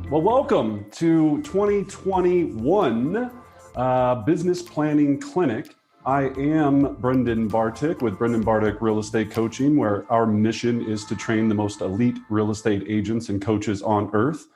Well, welcome to 2021 Business Planning Clinic. I am Brendan Bartic with Brendan Bartic Real Estate Coaching, where our mission is to train the most elite real estate agents and coaches on earth.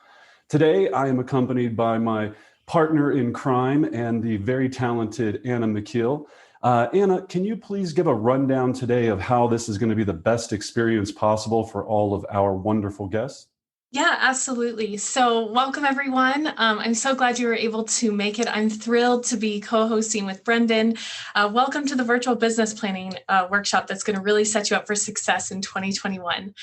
Today, I am accompanied by my partner in crime and the very talented Anna McKeel. Anna, can you please give a rundown today of how this is going to be the best experience possible for all of our wonderful guests? Yeah, absolutely. So welcome, everyone. I'm so glad you were able to make it. I'm thrilled to be co-hosting with Brendan. Welcome to the virtual business planning workshop that's going to really set you up for success in 2021.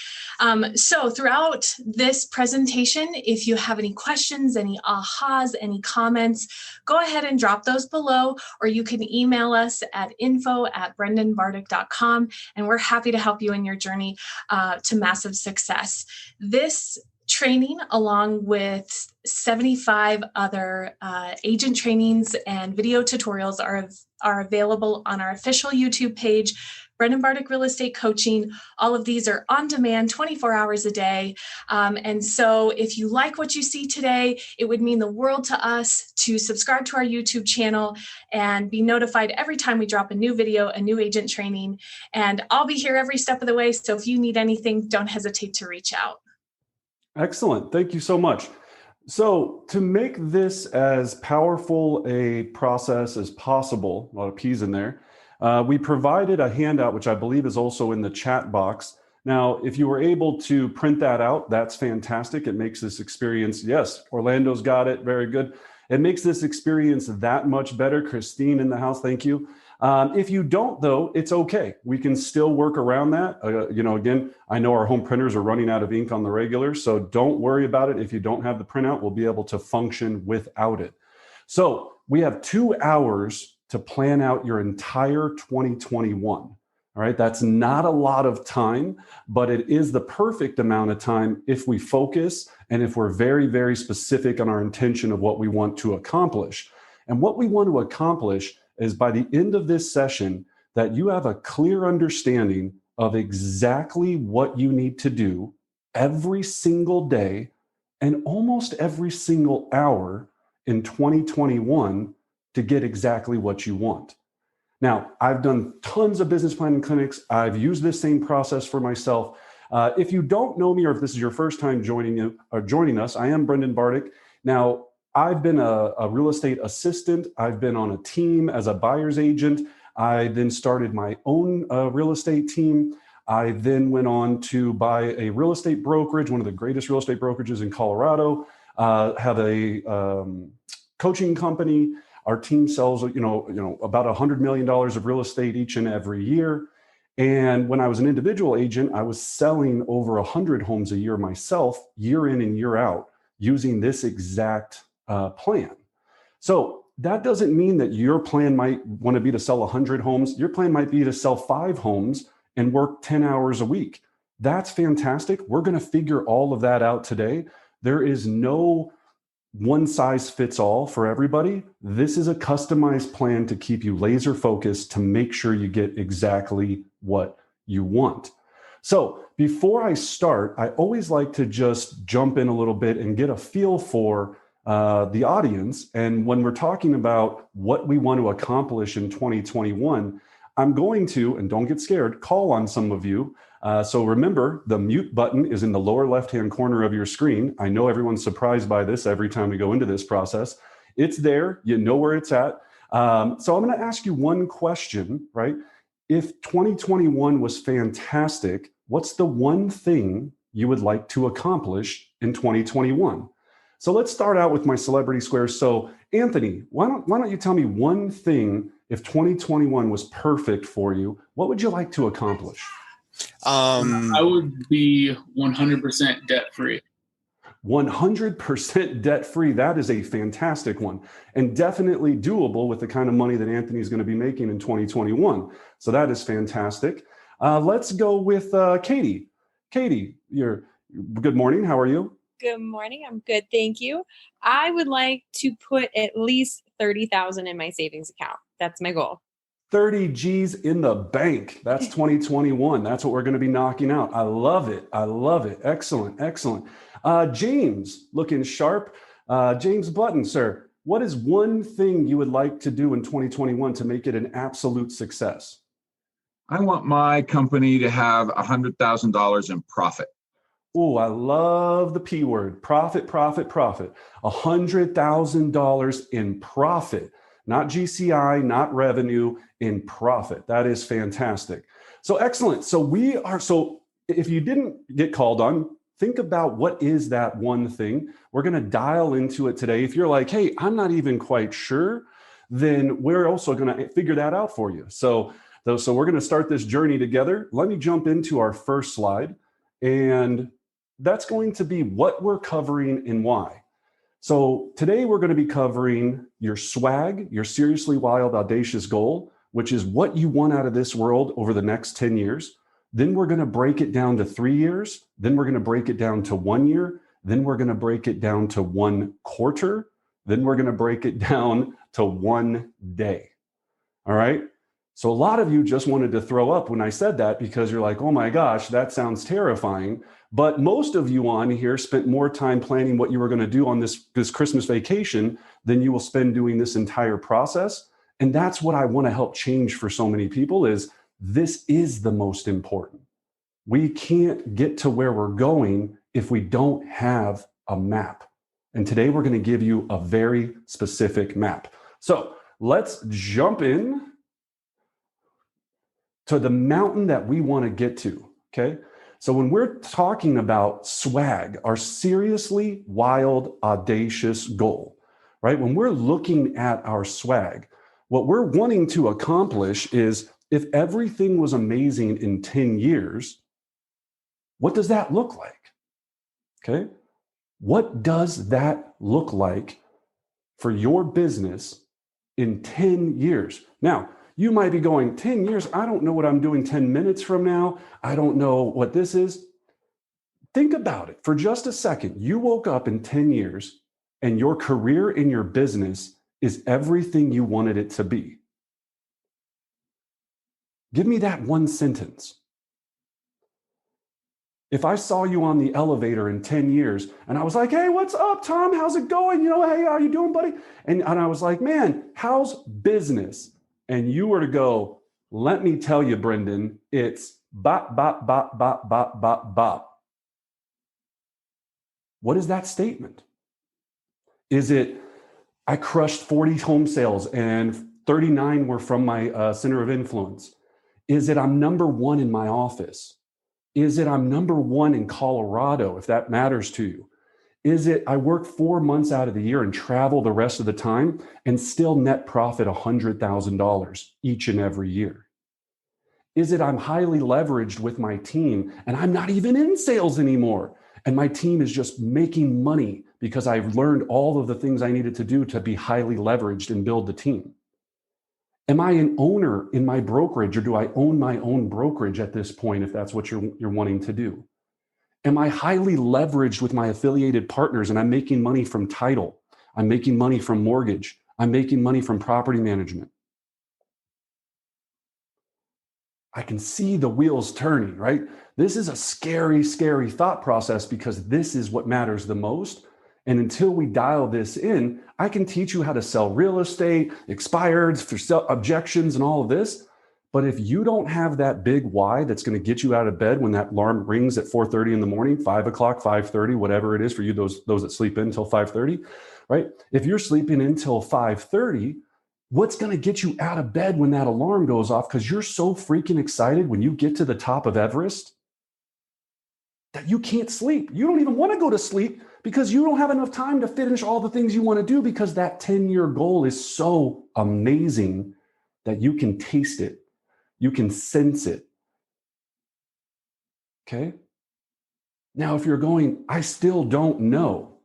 So throughout this presentation, if you have any questions, any ahas, any comments, go ahead and drop those below, or you can email us at info@brendanbartic.com, and we're happy to help you in your journey to massive success. This training, along with 75 other agent trainings and video tutorials, are available on our official YouTube page, Brendan Bartic Real Estate Coaching. All of these are on demand 24 hours a day. And so if you like what you see today, it would mean the world to us to subscribe to our YouTube channel and be notified every time we drop a new video, a new agent training. And I'll be here every step of the way. So if you need anything, don't hesitate to reach out. Excellent. Thank you so much. So to make this as powerful a process as possible, a lot of P's in there, we provided a handout, which I believe is also in the chat box. Now, if you were able to print that out, that's fantastic. It makes this experience, yes, Orlando's got it, very good. It makes this experience that much better. Christine in the house, thank you. If you don't, though, it's okay. We can still work around that. Again, I know our home printers are running out of ink on the regular, so don't worry about it. If you don't have the printout, we'll be able to function without it. So we have 2 hours to plan out your entire 2021. All right, that's not a lot of time, but it is the perfect amount of time if we focus and if we're very, very specific on our intention of what we want to accomplish. And what we want to accomplish is by the end of this session that you have a clear understanding of exactly what you need to do every single day and almost every single hour in 2021 to get exactly what you want. Now, I've done tons of business planning clinics. I've used this same process for myself. If you don't know me, or if this is your first time joining us, I am Brendan Bartic. Now, I've been a real estate assistant. I've been on a team as a buyer's agent. I then started my own real estate team. I then went on to buy a real estate brokerage, one of the greatest real estate brokerages in Colorado, have a coaching company. Our team sells, about $100 million of real estate each and every year. And when I was an individual agent, I was selling over 100 homes a year myself, year in and year out, using this exact plan. So that doesn't mean that your plan might want to be to sell 100 homes. Your plan might be to sell 5 homes and work 10 hours a week. That's fantastic. We're going to figure all of that out today. There is no one size fits all for everybody. This is a customized plan to keep you laser focused to make sure you get exactly what you want. So before I start, I always like to just jump in a little bit and get a feel for the audience. And when we're talking about what we want to accomplish in 2021, I'm going to, and don't get scared, call on some of you. So remember, the mute button is in the lower left-hand corner of your screen. I know everyone's surprised by this every time we go into this process. It's there. You know where it's at. So I'm going to ask you one question, right? If 2021 was fantastic, what's the one thing you would like to accomplish in 2021? So let's start out with my celebrity squares. So Anthony, why don't you tell me one thing, if 2021 was perfect for you, what would you like to accomplish? I would be 100% debt free. 100% debt free. That is a fantastic one, and definitely doable with the kind of money that Anthony's going to be making in 2021. So that is fantastic. Let's go with Katie. Katie, good morning. How are you? Good morning. I'm good. Thank you. I would like to put at least $30,000 in my savings account. That's my goal. 30 G's in the bank. That's 2021. That's what we're going to be knocking out. I love it. I love it. Excellent. Excellent. James, looking sharp. James Button, sir, what is one thing you would like to do in 2021 to make it an absolute success? I want my company to have $100,000 in profit. Oh, I love the P word, profit, profit, profit. $100,000 in profit, not GCI, not revenue, in profit. That is fantastic. So excellent. So if you didn't get called on, think about what is that one thing. We're going to dial into it today. If you're like, hey, I'm not even quite sure, then we're also going to figure that out for you. So we're going to start this journey together. Let me jump into our first slide. And that's going to be what we're covering and why. So today we're going to be covering your swag, your seriously wild, audacious goal, which is what you want out of this world over the next 10 years. Then we're going to break it down to 3 years. Then we're going to break it down to 1 year. Then we're going to break it down to 1 quarter. Then we're going to break it down to 1 day. All right. So a lot of you just wanted to throw up when I said that because you're like, oh my gosh, that sounds terrifying. But most of you on here spent more time planning what you were going to do on this Christmas vacation than you will spend doing this entire process. And that's what I want to help change for so many people is this is the most important. We can't get to where we're going if we don't have a map. And today we're going to give you a very specific map. So let's jump in to the mountain that we want to get to, okay? So when we're talking about swag, our seriously wild, audacious goal, right? When we're looking at our swag, what we're wanting to accomplish is if everything was amazing in 10 years, what does that look like? Okay? What does that look like for your business in 10 years? Now, you might be going, 10 years, I don't know what I'm doing 10 minutes from now. I don't know what this is. Think about it for just a second. You woke up in 10 years and your career in your business is everything you wanted it to be. Give me that one sentence. If I saw you on the elevator in 10 years and I was like, hey, what's up, Tom? How's it going? You know, hey, how you doing, buddy? And I was like, man, how's business? And you were to go, let me tell you, Brendan, it's bop, bop, bop, bop, bop, bop, bop. What is that statement? Is it, I crushed 40 home sales and 39 were from my center of influence? Is it, I'm number one in my office? Is it, I'm number one in Colorado, if that matters to you? Is it, I work 4 months out of the year and travel the rest of the time and still net profit $100,000 each and every year? Is it, I'm highly leveraged with my team and I'm not even in sales anymore and my team is just making money because I've learned all of the things I needed to do to be highly leveraged and build the team? Am I an owner in my brokerage or do I own my own brokerage at this point if that's what you're wanting to do? Am I highly leveraged with my affiliated partners and I'm making money from title? I'm making money from mortgage. I'm making money from property management. I can see the wheels turning, right? This is a scary, scary thought process because this is what matters the most. And until we dial this in, I can teach you how to sell real estate, expireds, for objections and all of this. But if you don't have that big why that's going to get you out of bed when that alarm rings at 4:30 in the morning, 5 o'clock, 5:30, whatever it is for you, those that sleep in until 5:30, right? If you're sleeping until 5:30, what's going to get you out of bed when that alarm goes off? Because you're so freaking excited when you get to the top of Everest that you can't sleep. You don't even want to go to sleep because you don't have enough time to finish all the things you want to do because that 10-year goal is so amazing that you can taste it. You can sense it. Okay? Now, if you're going, I still don't know.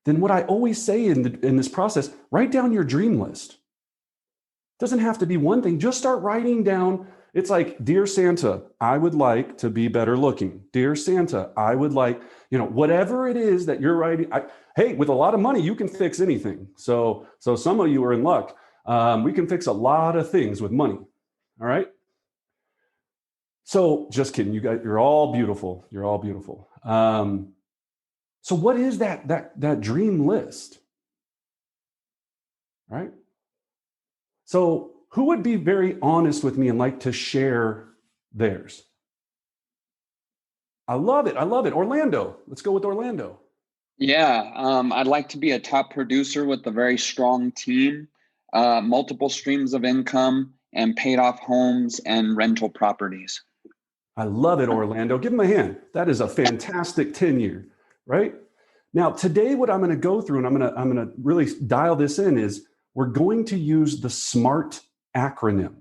Then what I always say in this process, write down your dream list. It doesn't have to be one thing. Just start writing down. It's like, Dear Santa, I would like to be better looking. Dear Santa, I would like, whatever it is that you're writing. Hey, with a lot of money, you can fix anything. So some of you are in luck. We can fix a lot of things with money. All right. So just kidding. You're all beautiful. You're all beautiful. So what is that dream list? Right? So who would be very honest with me and like to share theirs? I love it. I love it. Orlando. Let's go with Orlando. Yeah, I'd like to be a top producer with a very strong team, multiple streams of income, and paid off homes and rental properties. I love it, Orlando. Give him a hand. That is a fantastic 10-year, right? Now, today, what I'm going to go through, and I'm going to really dial this in, is we're going to use the SMART acronym.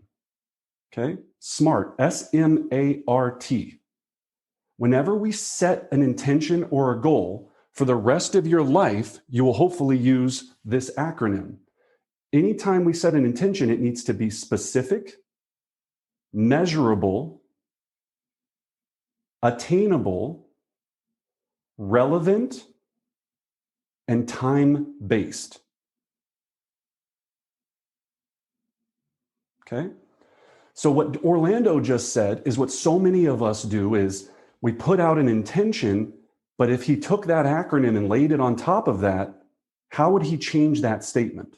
Okay, SMART, S-M-A-R-T. Whenever we set an intention or a goal for the rest of your life, you will hopefully use this acronym. Anytime we set an intention, it needs to be specific, measurable, attainable, relevant, and time-based. Okay? So what Orlando just said is what so many of us do is we put out an intention, but if he took that acronym and laid it on top of that, how would he change that statement?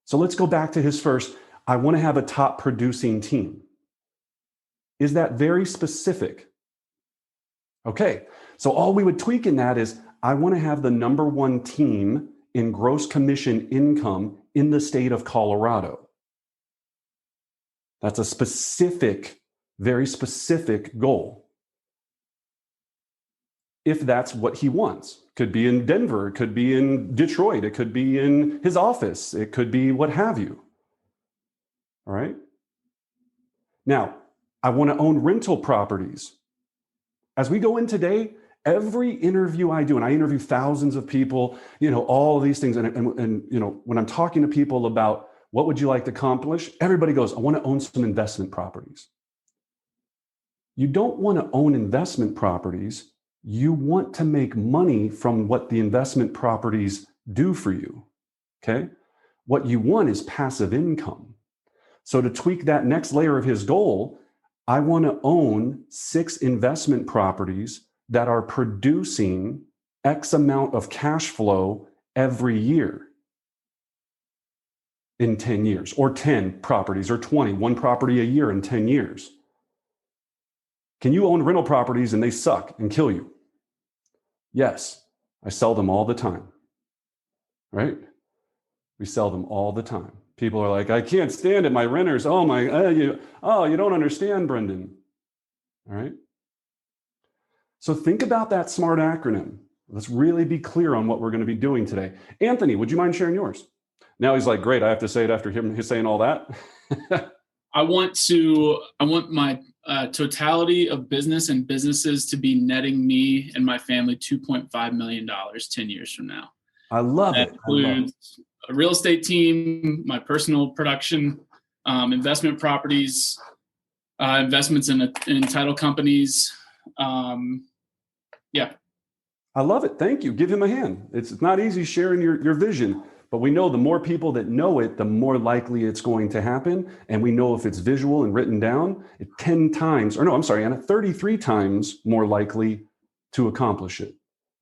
So let's go back to his first, I want to have a top producing team. Is that very specific? Okay, so all we would tweak in that is, I want to have the number one team in gross commission income in the state of Colorado. That's a specific, very specific goal. If that's what he wants. Could be in Denver, it could be in Detroit, it could be in his office, it could be what have you. All right? Now, I want to own rental properties. As we go in today, every interview I do, and I interview thousands of people, all of these things, and when I'm talking to people about what would you like to accomplish, everybody goes, I want to own some investment properties. You don't want to own investment properties. You want to make money from what the investment properties do for you, okay? What you want is passive income. So to tweak that next layer of his goal, I want to own 6 investment properties that are producing X amount of cash flow every year in 10 years, or 10 properties, or 20, one property a year in 10 years. Can you own rental properties and they suck and kill you? Yes, I sell them all the time, right? We sell them all the time. People are like, I can't stand it. My renters, you don't understand, Brendan. All right. So think about that SMART acronym. Let's really be clear on what we're going to be doing today. Anthony, would you mind sharing yours? Now he's like, great, I have to say it after him saying all that. I want my totality of business and businesses to be netting me and my family $2.5 million 10 years from now. I love that it. Includes a real estate team, my personal production, investment properties, investments in title companies. Yeah. I love it. Thank you. Give him a hand. It's not easy sharing your vision, but we know the more people that know it, the more likely it's going to happen. And we know if it's visual and written down, 33 times more likely to accomplish it.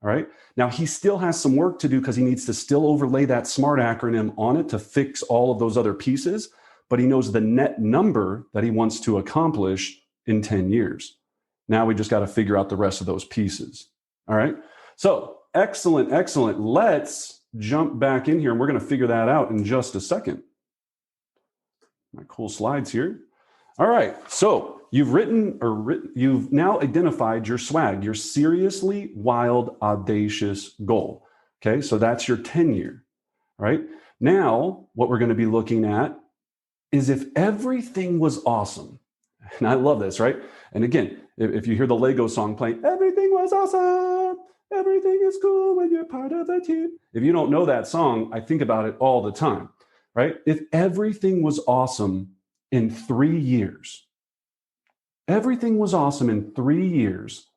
All right. Now he still has some work to do because he needs to still overlay that SMART acronym on it to fix all of those other pieces, but he knows the net number that he wants to accomplish in 10 years. Now we just got to figure out the rest of those pieces. All right. So excellent, excellent. Let's jump back in here and we're going to figure that out in just a second. My cool slides here. All right. So you've you've now identified your swag, your seriously wild, audacious goal. Okay. So that's your 10-year. All right. Now what we're going to be looking at is if everything was awesome. And I love this, right? And again, if you hear the Lego song playing, everything was awesome. Everything is cool when you're part of a team. If you don't know that song, I think about it all the time, right? If everything was awesome in 3 years, everything was awesome in 3 years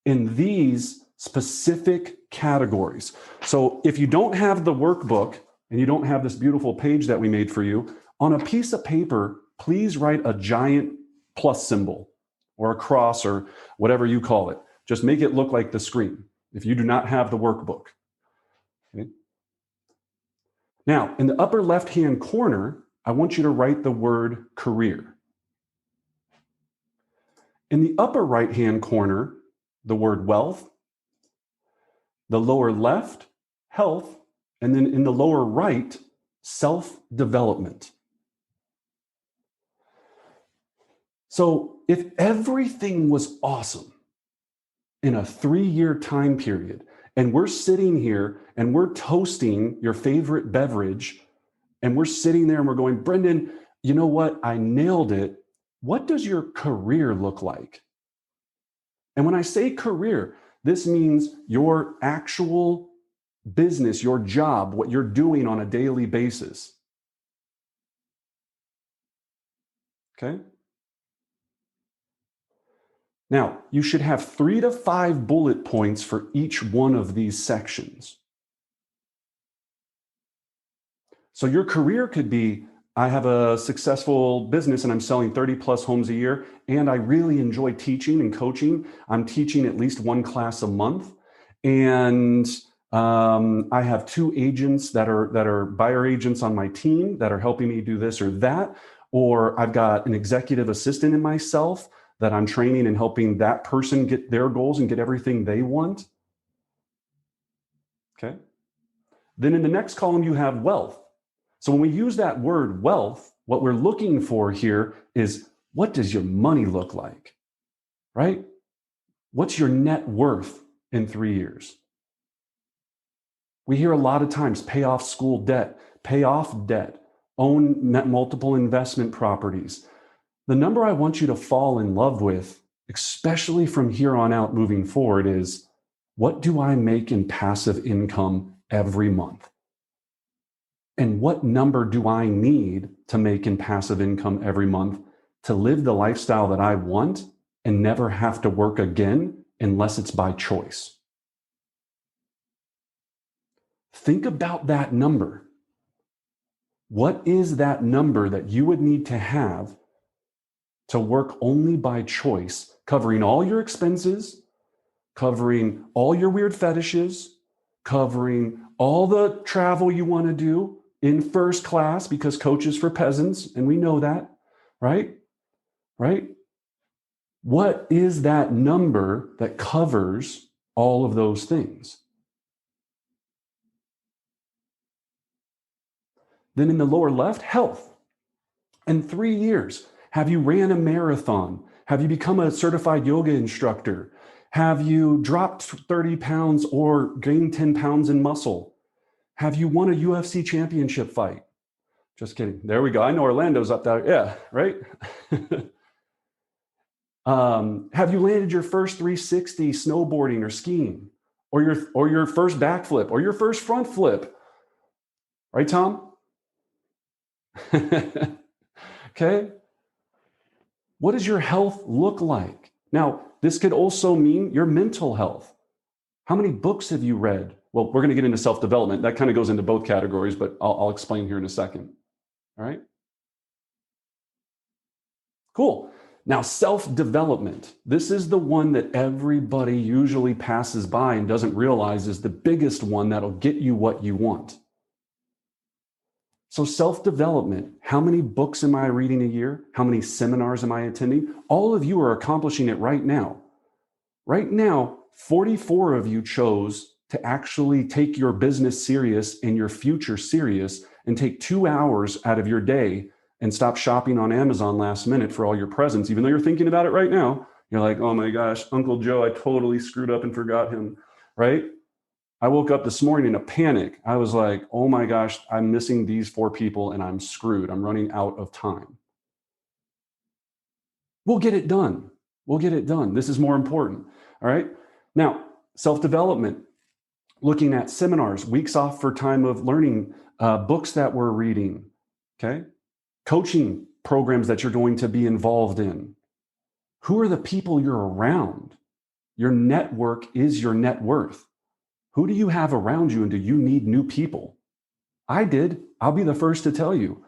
in these specific categories. So if you don't have the workbook, and you don't have this beautiful page that we made for you, on a piece of paper, please write a giant plus symbol or a cross or whatever you call it. Just make it look like the screen if you do not have the workbook. Okay? Now, in the upper left-hand corner, I want you to write the word career. In the upper right-hand corner, the word wealth, the lower left, health, and then in the lower right, self-development. So if everything was awesome in a 3-year time period, and we're sitting here and we're toasting your favorite beverage, and we're sitting there and we're going, Brendan, you know what? I nailed it. What does your career look like? And when I say career, this means your actual business, your job, what you're doing on a daily basis. Okay? Now, you should have 3 to 5 bullet points for each one of these sections. So your career could be, I have a successful business and I'm selling 30 plus homes a year, and I really enjoy teaching and coaching. I'm teaching at least 1 class a month. And I have 2 agents that are buyer agents on my team that are helping me do this or that. Or I've got an executive assistant in myself that I'm training and helping that person get their goals and get everything they want. Okay. Then in the next column, you have wealth. So when we use that word wealth, what we're looking for here is, what does your money look like, right? What's your net worth in 3 years? We hear a lot of times, pay off school debt, pay off debt, own multiple investment properties. The number I want you to fall in love with, especially from here on out moving forward, is, what do I make in passive income every month? And what number do I need to make in passive income every month to live the lifestyle that I want and never have to work again unless it's by choice? Think about that number. What is that number that you would need to have to work only by choice, covering all your expenses, covering all your weird fetishes, covering all the travel you want to do in first class, because coach is for peasants, and we know that, right? Right? What is that number that covers all of those things? Then in the lower left, health. In 3 years, have you ran a marathon? Have you become a certified yoga instructor? Have you dropped 30 pounds or gained 10 pounds in muscle? Have you won a UFC championship fight? Just kidding. There we go. I know Orlando's up there. Yeah, right? Have you landed your first 360 snowboarding or skiing? Or your first backflip or your first front flip? Right, Tom? Okay. What does your health look like? Now, this could also mean your mental health. How many books have you read? Well, we're going to get into self-development. That kind of goes into both categories, but I'll explain here in a second. All right. Cool. Now, self-development. This is the one that everybody usually passes by and doesn't realize is the biggest one that'll get you what you want. So self-development, how many books am I reading a year? How many seminars am I attending? All of you are accomplishing it right now. Right now, 44 of you chose to actually take your business serious and your future serious and take 2 hours out of your day and stop shopping on Amazon last minute for all your presents. Even though you're thinking about it right now, you're like, oh my gosh, Uncle Joe, I totally screwed up and forgot him, right? I woke up this morning in a panic. I was like, oh my gosh, I'm missing these 4 people and I'm screwed. I'm running out of time. We'll get it done. We'll get it done. This is more important. All right. Now, self-development, looking at seminars, weeks off for time of learning, books that we're reading. Okay. Coaching programs that you're going to be involved in. Who are the people you're around? Your network is your net worth. Who do you have around you, and do you need new people? I did. I'll be the first to tell you.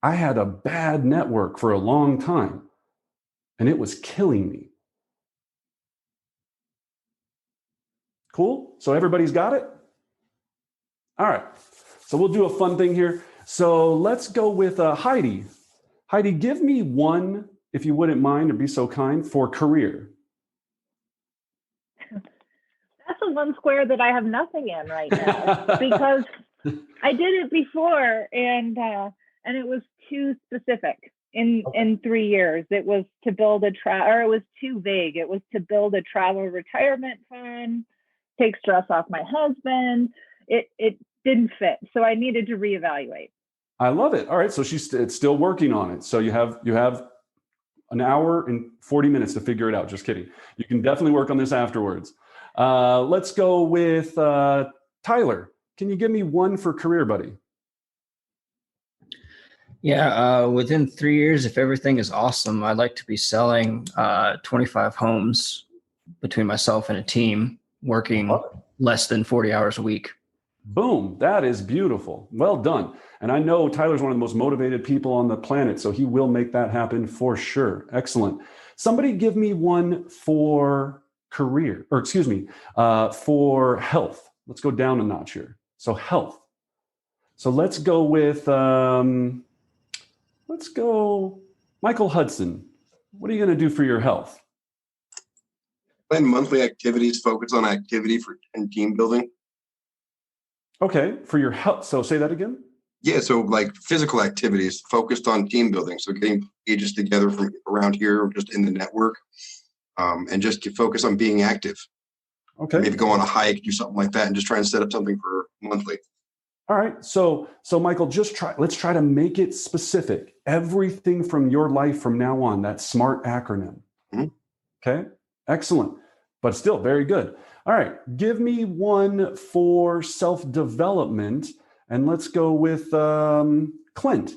I had a bad network for a long time, and it was killing me. Cool? So everybody's got it? All right. So we'll do a fun thing here. So let's go with Heidi. Heidi, give me one, if you wouldn't mind or be so kind, for career. That's the one square that I have nothing in right now because I did it before and it was too specific in 3 years. It was to build it was too vague. It was to build a travel retirement fund, take stress off my husband. It didn't fit. So I needed to reevaluate. I love it. All right. So it's still working on it. So you have an hour and 40 minutes to figure it out. Just kidding. You can definitely work on this afterwards. Let's go with Tyler. Can you give me one for career, buddy? Yeah, within 3 years, if everything is awesome, I'd like to be selling 25 homes between myself and a team, working less than 40 hours a week. Boom. That is beautiful. Well done. And I know Tyler's one of the most motivated people on the planet, so he will make that happen for sure. Excellent. Somebody give me one for career, or excuse me, for health. Let's go down a notch here. So health. So let's go with, Michael Hudson. What are you going to do for your health? Plan monthly activities, focus on activity and team building. Okay, for your health. So say that again. Yeah, so like physical activities focused on team building. So getting pages together from around here, just in the network, and just to focus on being active. Okay. Maybe go on a hike, do something like that, and just try and set up something for monthly. All right. So Michael, let's try to make it specific. Everything from your life from now on, that SMART acronym. Mm-hmm. Okay. Excellent. But still very good. All right. Give me one for self-development. And let's go with Clint.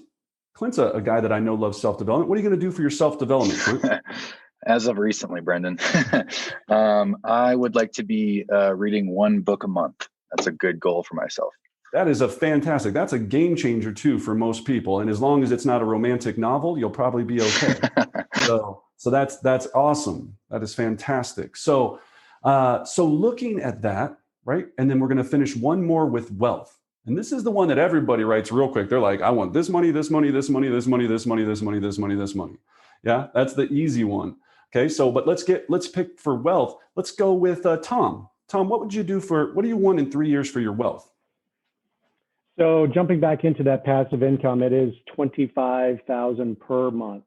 Clint's a guy that I know loves self-development. What are you going to do for your self-development, Clint? As of recently, Brendan, I would like to be reading one book a month. That's a good goal for myself. That's a game changer too for most people. And as long as it's not a romantic novel, you'll probably be okay. So that's awesome. That is fantastic. So looking at that, right? And then we're going to finish one more with wealth. And this is the one that everybody writes real quick. They're like, I want this money, this money, this money, this money, this money, this money, this money, this money. Yeah, that's the easy one. Okay, so but let's pick for wealth. Let's go with Tom. Tom, what do you want in 3 years for your wealth? So jumping back into that passive income, it is $25,000 per month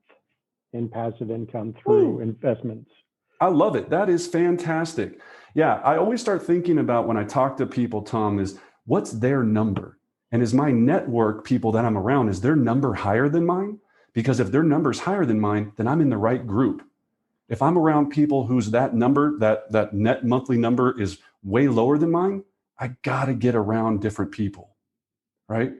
in passive income through investments. I love it. That is fantastic. Yeah, I always start thinking about when I talk to people, Tom, is what's their number? And is my network people that I'm around, is their number higher than mine? Because if their number's higher than mine, then I'm in the right group. If I'm around people whose that number, that net monthly number is way lower than mine, I gotta get around different people, right?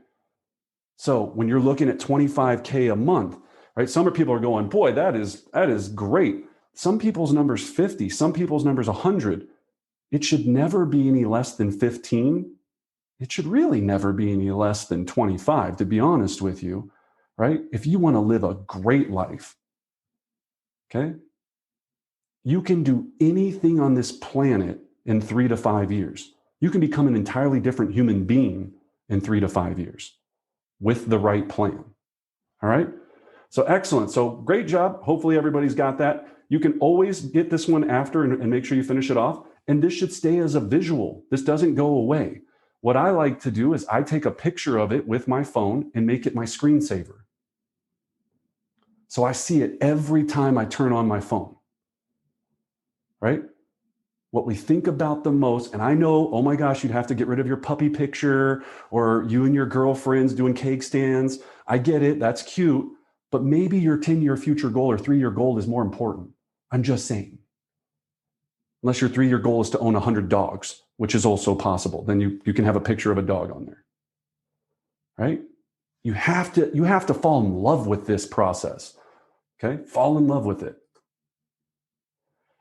So when you're looking at 25K a month, right? Some people are going, boy, that is great. Some people's number's 50, some people's number's 100. It should never be any less than 15. It should really never be any less than 25, to be honest with you, right? If you want to live a great life, okay? You can do anything on this planet in 3 to 5 years. You can become an entirely different human being in 3 to 5 years with the right plan. All right. So excellent. So great job. Hopefully everybody's got that. You can always get this one after and make sure you finish it off. And this should stay as a visual. This doesn't go away. What I like to do is I take a picture of it with my phone and make it my screensaver. So I see it every time I turn on my phone. Right? What we think about the most, and I know, oh my gosh, you'd have to get rid of your puppy picture or you and your girlfriends doing cake stands. I get it, that's cute, but maybe your 10-year future goal or 3-year goal is more important. I'm just saying. Unless your 3-year goal is to own 100 dogs, which is also possible. Then you can have a picture of a dog on there. Right? You have to fall in love with this process. Okay? Fall in love with it.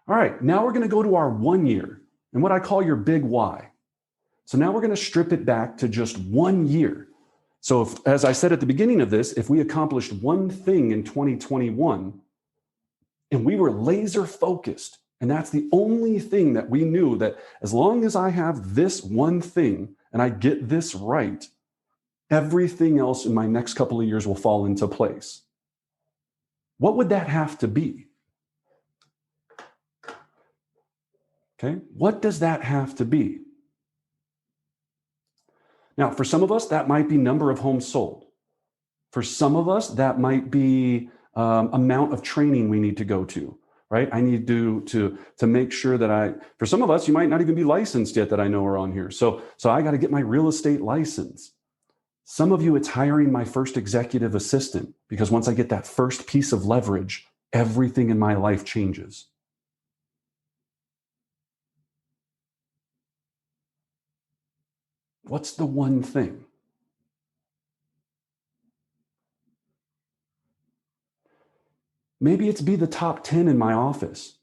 All right, now we're going to go to our 1 year and what I call your big why. So now we're going to strip it back to just 1 year. So if, as I said at the beginning of this, if we accomplished one thing in 2021 and we were laser focused, and that's the only thing that we knew, that as long as I have this one thing and I get this right, everything else in my next couple of years will fall into place. What would that have to be? Okay, what does that have to be? Now, for some of us, that might be number of homes sold. For some of us, that might be amount of training we need to go to, right? I need to make sure that for some of us, you might not even be licensed yet that I know are on here. So I got to get my real estate license. Some of you, it's hiring my first executive assistant, because once I get that first piece of leverage, everything in my life changes. What's the one thing? Maybe it's be the top 10 in my office.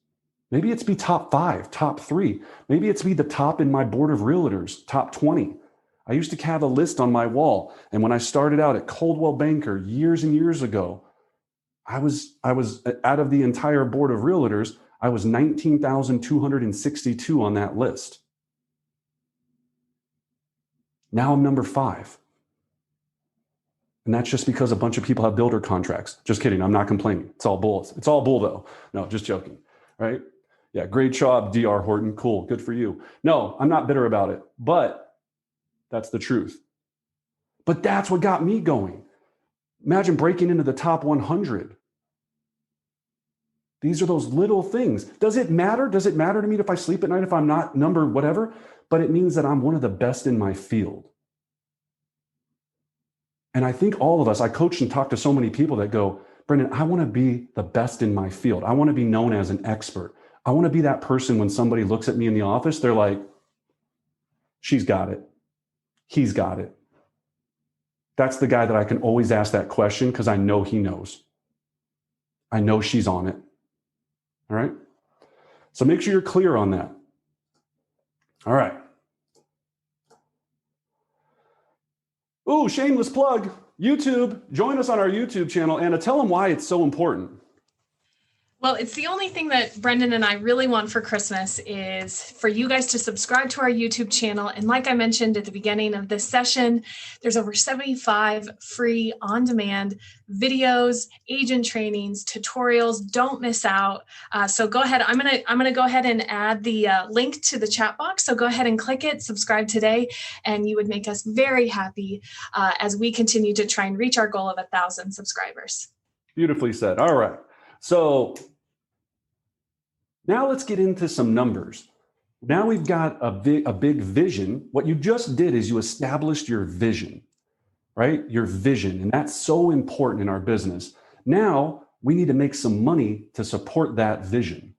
Maybe it's be top 5, top 3. Maybe it's be the top in my board of realtors, top 20. I used to have a list on my wall. And when I started out at Coldwell Banker years and years ago, I was out of the entire board of realtors, I was 19,262 on that list. Now I'm number 5. And that's just because a bunch of people have builder contracts. Just kidding. I'm not complaining. It's all bull. It's all bull though. No, just joking. Right? Yeah. Great job, DR Horton. Cool. Good for you. No, I'm not bitter about it, but that's the truth. But that's what got me going. Imagine breaking into the top 100. These are those little things. Does it matter? Does it matter to me if I sleep at night, if I'm not number whatever? But it means that I'm one of the best in my field. And I think all of us, I coach and talk to so many people that go, Brendan, I want to be the best in my field. I want to be known as an expert. I want to be that person when somebody looks at me in the office, they're like, she's got it. He's got it. That's the guy that I can always ask that question because I know he knows. I know she's on it. All right. So make sure you're clear on that. All right. Ooh, shameless plug. YouTube. Join us on our YouTube channel. Anna, tell them why it's so important. Well, it's the only thing that Brendan and I really want for Christmas is for you guys to subscribe to our YouTube channel. And like I mentioned at the beginning of this session, there's over 75 free on-demand videos, agent trainings, tutorials. Don't miss out. So go ahead. I'm gonna go ahead and add the link to the chat box. So go ahead and click it, subscribe today, and you would make us very happy as we continue to try and reach our goal of 1,000 subscribers. Beautifully said. All right. So now let's get into some numbers. Now we've got a big vision. What you just did is you established your vision, right? Your vision. And that's so important in our business. Now we need to make some money to support that vision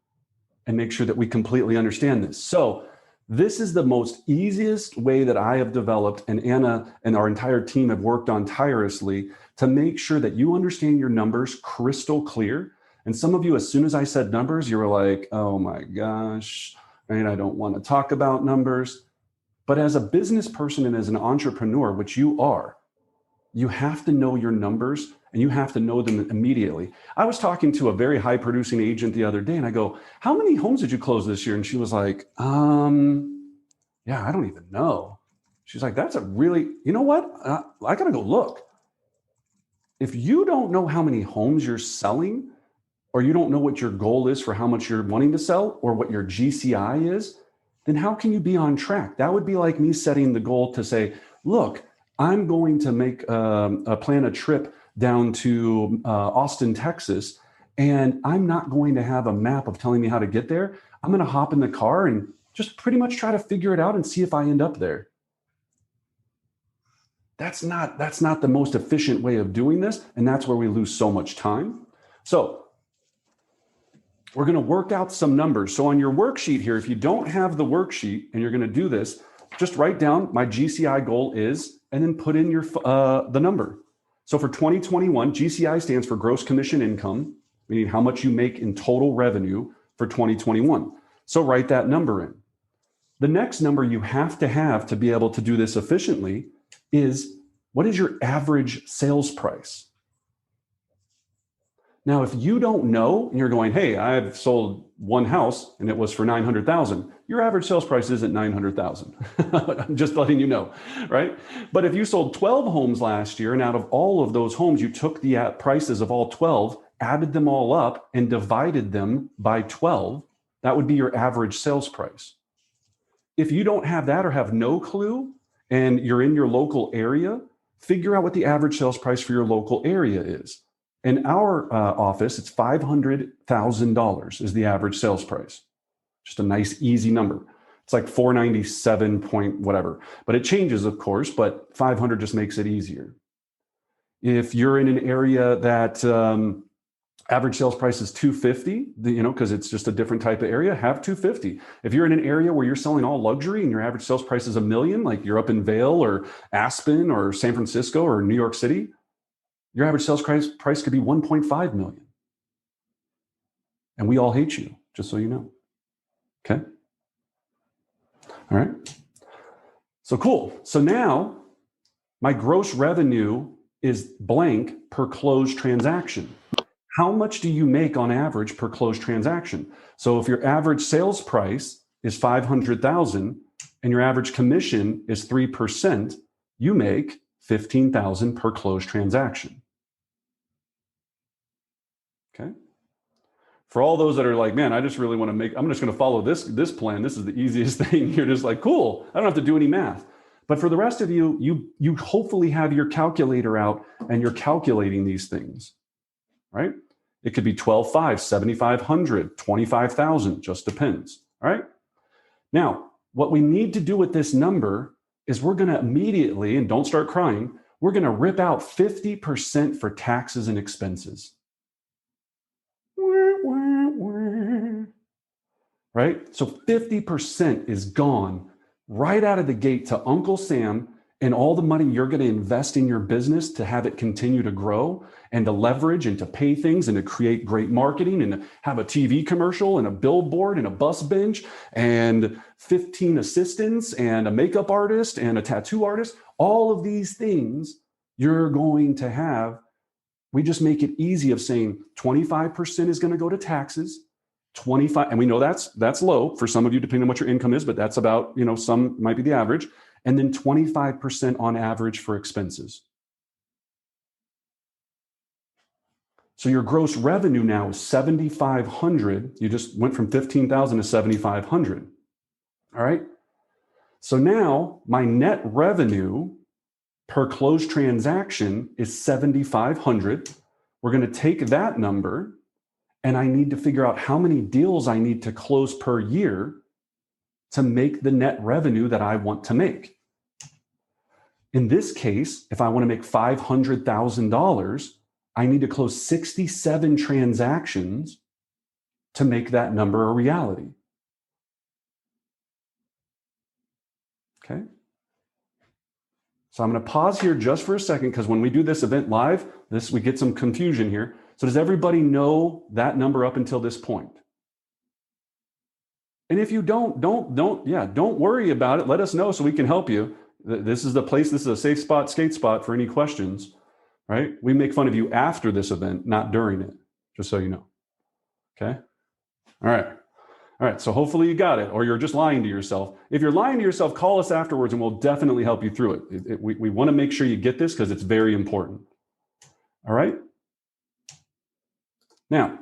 and make sure that we completely understand this. So this is the most easiest way that I have developed, and Anna and our entire team have worked on tirelessly to make sure that you understand your numbers crystal clear. And some of you, as soon as I said numbers, you were like, oh my gosh, right? I don't want to talk about numbers. But as a business person and as an entrepreneur, which you are, you have to know your numbers and you have to know them immediately. I was talking to a very high producing agent the other day and I go, how many homes did you close this year? And she was like, yeah, I don't even know. She's like, that's a really, you know what? I got to go look. If you don't know how many homes you're selling, or you don't know what your goal is for how much you're wanting to sell or what your GCI is, then how can you be on track? That would be like me setting the goal to say, look, I'm going to plan a trip down to Austin, Texas, and I'm not going to have a map of telling me how to get there. I'm going to hop in the car and just pretty much try to figure it out and see if I end up there. That's not the most efficient way of doing this, and that's where we lose so much time. So we're going to work out some numbers. So on your worksheet here, if you don't have the worksheet and you're going to do this, just write down my GCI goal is, and then put in your the number. So for 2021, GCI stands for gross commission income, meaning how much you make in total revenue for 2021. So write that number in. The next number you have to be able to do this efficiently is What is your average sales price? Now, if you don't know and you're going, hey, I've sold one house and it was for 900,000, your average sales price isn't 900,000. I'm just letting you know, right? But if you sold 12 homes last year and out of all of those homes, you took the prices of all 12, added them all up and divided them by 12, that would be your average sales price. If you don't have that or have no clue and you're in your local area, figure out what the average sales price for your local area is. In our office, it's $500,000 is the average sales price. Just a nice, easy number. It's like 497 point whatever, but it changes, of course, but 500 just makes it easier. If you're in an area that average sales price is 250, because it's just a different type of area, have 250. If you're in an area where you're selling all luxury and your average sales price is $1 million, like you're up in Vail or Aspen or San Francisco or New York City, your average sales price could be 1.5 million. And we all hate you, just so you know. Okay? All right. So cool. So now my gross revenue is blank per closed transaction. How much do you make on average per closed transaction? So if your average sales price is 500,000 and your average commission is 3%, you make 15,000 per closed transaction. Okay. For all those that are like, man, I just really want to I'm just going to follow this plan. This is the easiest thing. You're just like, cool. I don't have to do any math. But for the rest of you, you hopefully have your calculator out and you're calculating these things, right? It could be 12,500, 7,500, 25,000, just depends. All right. Now, what we need to do with this number is we're going to immediately, and don't start crying, we're going to rip out 50% for taxes and expenses. Right? So 50% is gone right out of the gate to Uncle Sam and all the money you're going to invest in your business to have it continue to grow and to leverage and to pay things and to create great marketing and to have a TV commercial and a billboard and a bus bench and 15 assistants and a makeup artist and a tattoo artist. All of these things you're going to have. We just make it easy of saying 25% is going to go to taxes, 25, and we know that's low for some of you, depending on what your income is, but that's about, some might be the average. And then 25% on average for expenses. So your gross revenue now is 7,500. You just went from 15,000 to 7,500. All right. So now my net revenue per closed transaction is 7,500. We're going to take that number and I need to figure out how many deals I need to close per year to make the net revenue that I want to make. In this case, if I want to make $500,000, I need to close 67 transactions to make that number a reality. Okay. So I'm going to pause here just for a second because when we do this event live, we get some confusion here. So does everybody know that number up until this point? And if you don't worry about it. Let us know so we can help you. This is the place. This is a safe spot, skate spot for any questions, right? We make fun of you after this event, not during it, just so you know. Okay. All right. All right. So hopefully you got it, or you're just lying to yourself. If you're lying to yourself, call us afterwards and we'll definitely help you through it. We want to make sure you get this because it's very important. All right. Now,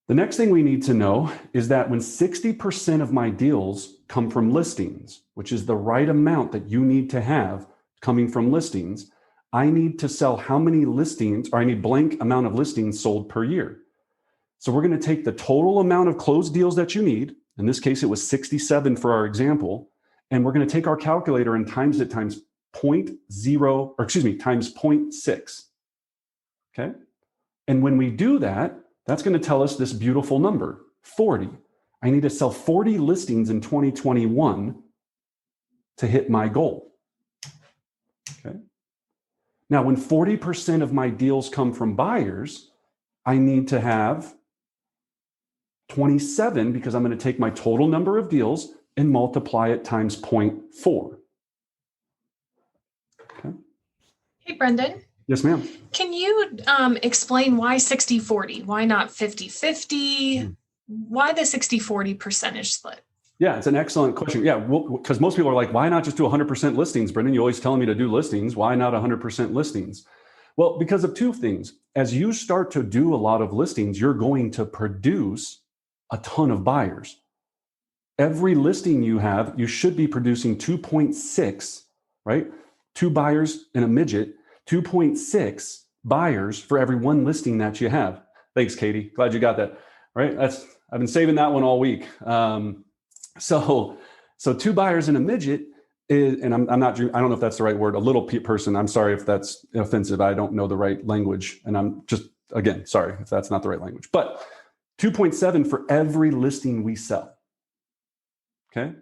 the next thing we need to know is that when 60% of my deals come from listings, which is the right amount that you need to have coming from listings, I need to sell how many listings, or I need blank amount of listings sold per year. So we're going to take the total amount of closed deals that you need. In this case, it was 67 for our example. And we're going to take our calculator and times it times times 0.6. Okay. And when we do that, that's going to tell us this beautiful number, 40. I need to sell 40 listings in 2021 to hit my goal. Okay. Now, when 40% of my deals come from buyers, I need to have 27 because I'm going to take my total number of deals and multiply it times 0.4. Okay. Hey, Brendan. Yes, ma'am. Can you explain why 60-40? Why not 50-50? Why the 60-40 percentage split? Yeah, it's an excellent question. Yeah, because most people are like, why not just do 100% listings, Brendan? You're always telling me to do listings. Why not 100% listings? Well, because of two things. As you start to do a lot of listings, you're going to produce a ton of buyers. Every listing you have, you should be producing 2.6, right? 2 buyers in a midget, 2.6 buyers for every one listing that you have. Thanks, Katie. Glad you got that. Right? I've been saving that one all week. So 2 buyers in a midget is, and I don't know if that's the right word, a little person. I'm sorry if that's offensive. I don't know the right language. And I'm just, again, sorry if that's not the right language. But 2.7 for every listing we sell. Okay.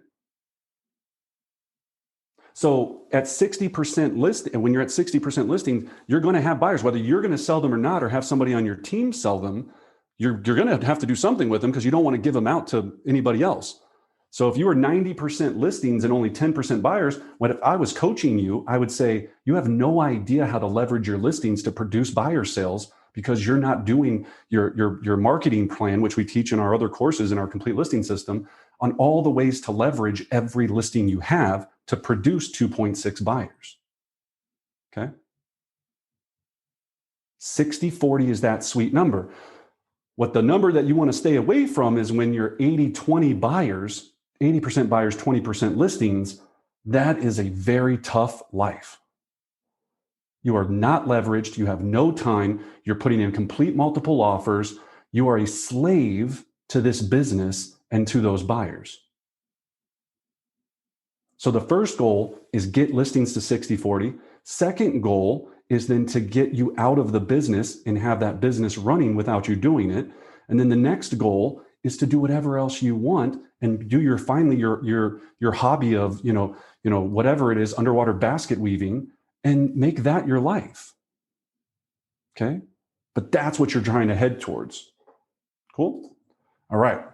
So at 60% list, and when you're at 60% listing, you're going to have buyers, whether you're going to sell them or not, or have somebody on your team sell them. You're going to have to do something with them because you don't want to give them out to anybody else. So if you were 90% listings and only 10% buyers, if I was coaching you, I would say you have no idea how to leverage your listings to produce buyer sales because you're not doing your marketing plan, which we teach in our other courses in our complete listing system, on all the ways to leverage every listing you have to produce 2.6 buyers. Okay. 60-40 is that sweet number. What the number that you want to stay away from is when you're 80-20 buyers, 80% buyers, 20% listings. That is a very tough life. You are not leveraged. You have no time. You're putting in complete multiple offers. You are a slave to this business and to those buyers. So the first goal is get listings to 60-40. Second goal is then to get you out of the business and have that business running without you doing it. And then the next goal is to do whatever else you want and do your hobby of, whatever it is, underwater basket weaving, and make that your life. Okay. But that's what you're trying to head towards. Cool. All right.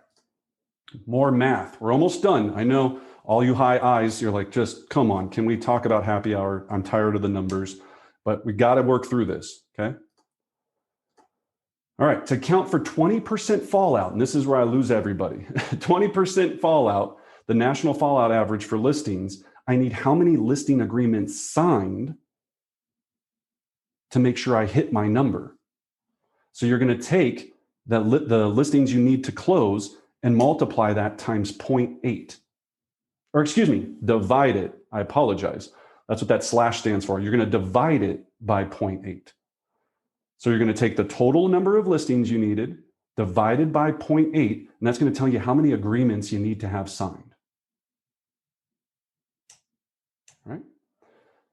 More math. We're almost done. I know all you high eyes, you're like, just come on. Can we talk about happy hour? I'm tired of the numbers, but we got to work through this. Okay. All right. To account for 20% fallout, and this is where I lose everybody, 20% fallout, the national fallout average for listings, I need how many listing agreements signed to make sure I hit my number. So you're going to take the listings you need to close and multiply that times 0.8. Or excuse me, divide it. I apologize. That's what that slash stands for. You're going to divide it by 0.8. So you're going to take the total number of listings you needed, divided by 0.8, and that's going to tell you how many agreements you need to have signed. All right.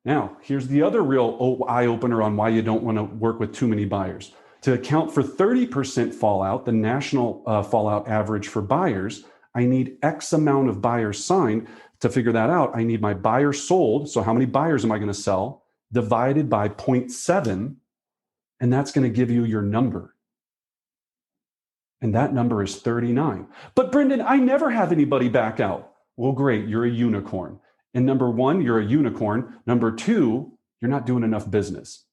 Now, here's the other real eye-opener on why you don't want to work with too many buyers. To account for 30% fallout, the national fallout average for buyers, I need X amount of buyers signed. To figure that out, I need my buyers sold. So how many buyers am I going to sell? Divided by 0.7, and that's going to give you your number. And that number is 39. But Brendan, I never have anybody back out. Well, great, you're a unicorn. And number one, you're a unicorn. Number two, you're not doing enough business.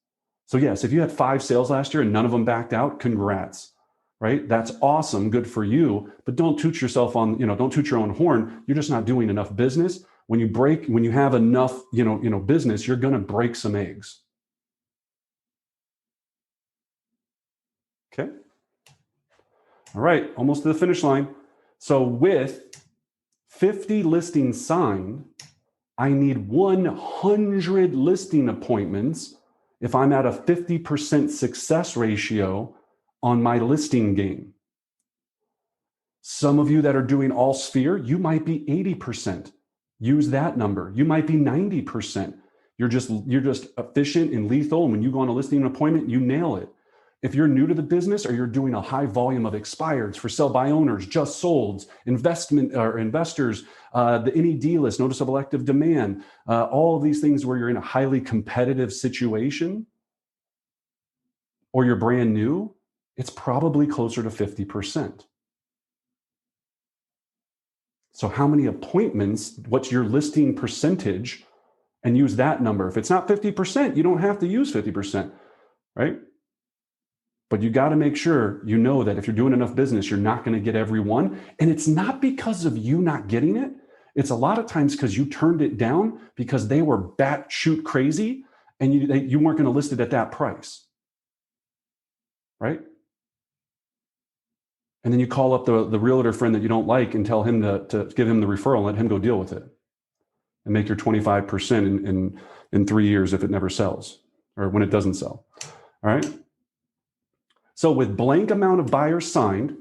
So yes, if you had 5 sales last year and none of them backed out, congrats, right? That's awesome, good for you. But don't toot yourself on, don't toot your own horn. You're just not doing enough business. When you have enough, business, you're going to break some eggs. Okay. All right, almost to the finish line. So with 50 listings signed, I need 100 listing appointments if I'm at a 50% success ratio on my listing game. Some of you that are doing all sphere, you might be 80%. Use that number. You might be 90%. You're just efficient and lethal. And when you go on a listing appointment, you nail it. If you're new to the business or you're doing a high volume of expireds, for sale by owners, just solds, investors, the NED list, notice of elective demand, all of these things where you're in a highly competitive situation or you're brand new, it's probably closer to 50%. So how many appointments, what's your listing percentage and use that number. If it's not 50%, you don't have to use 50%, right? But you got to make sure you know that if you're doing enough business, you're not going to get every one. And it's not because of you not getting it. It's a lot of times because you turned it down because they were batshit crazy and you weren't going to list it at that price, right? And then you call up the realtor friend that you don't like and tell him to give him the referral and let him go deal with it and make your 25% in 3 years if it never sells or when it doesn't sell. All right. So with blank amount of buyers signed,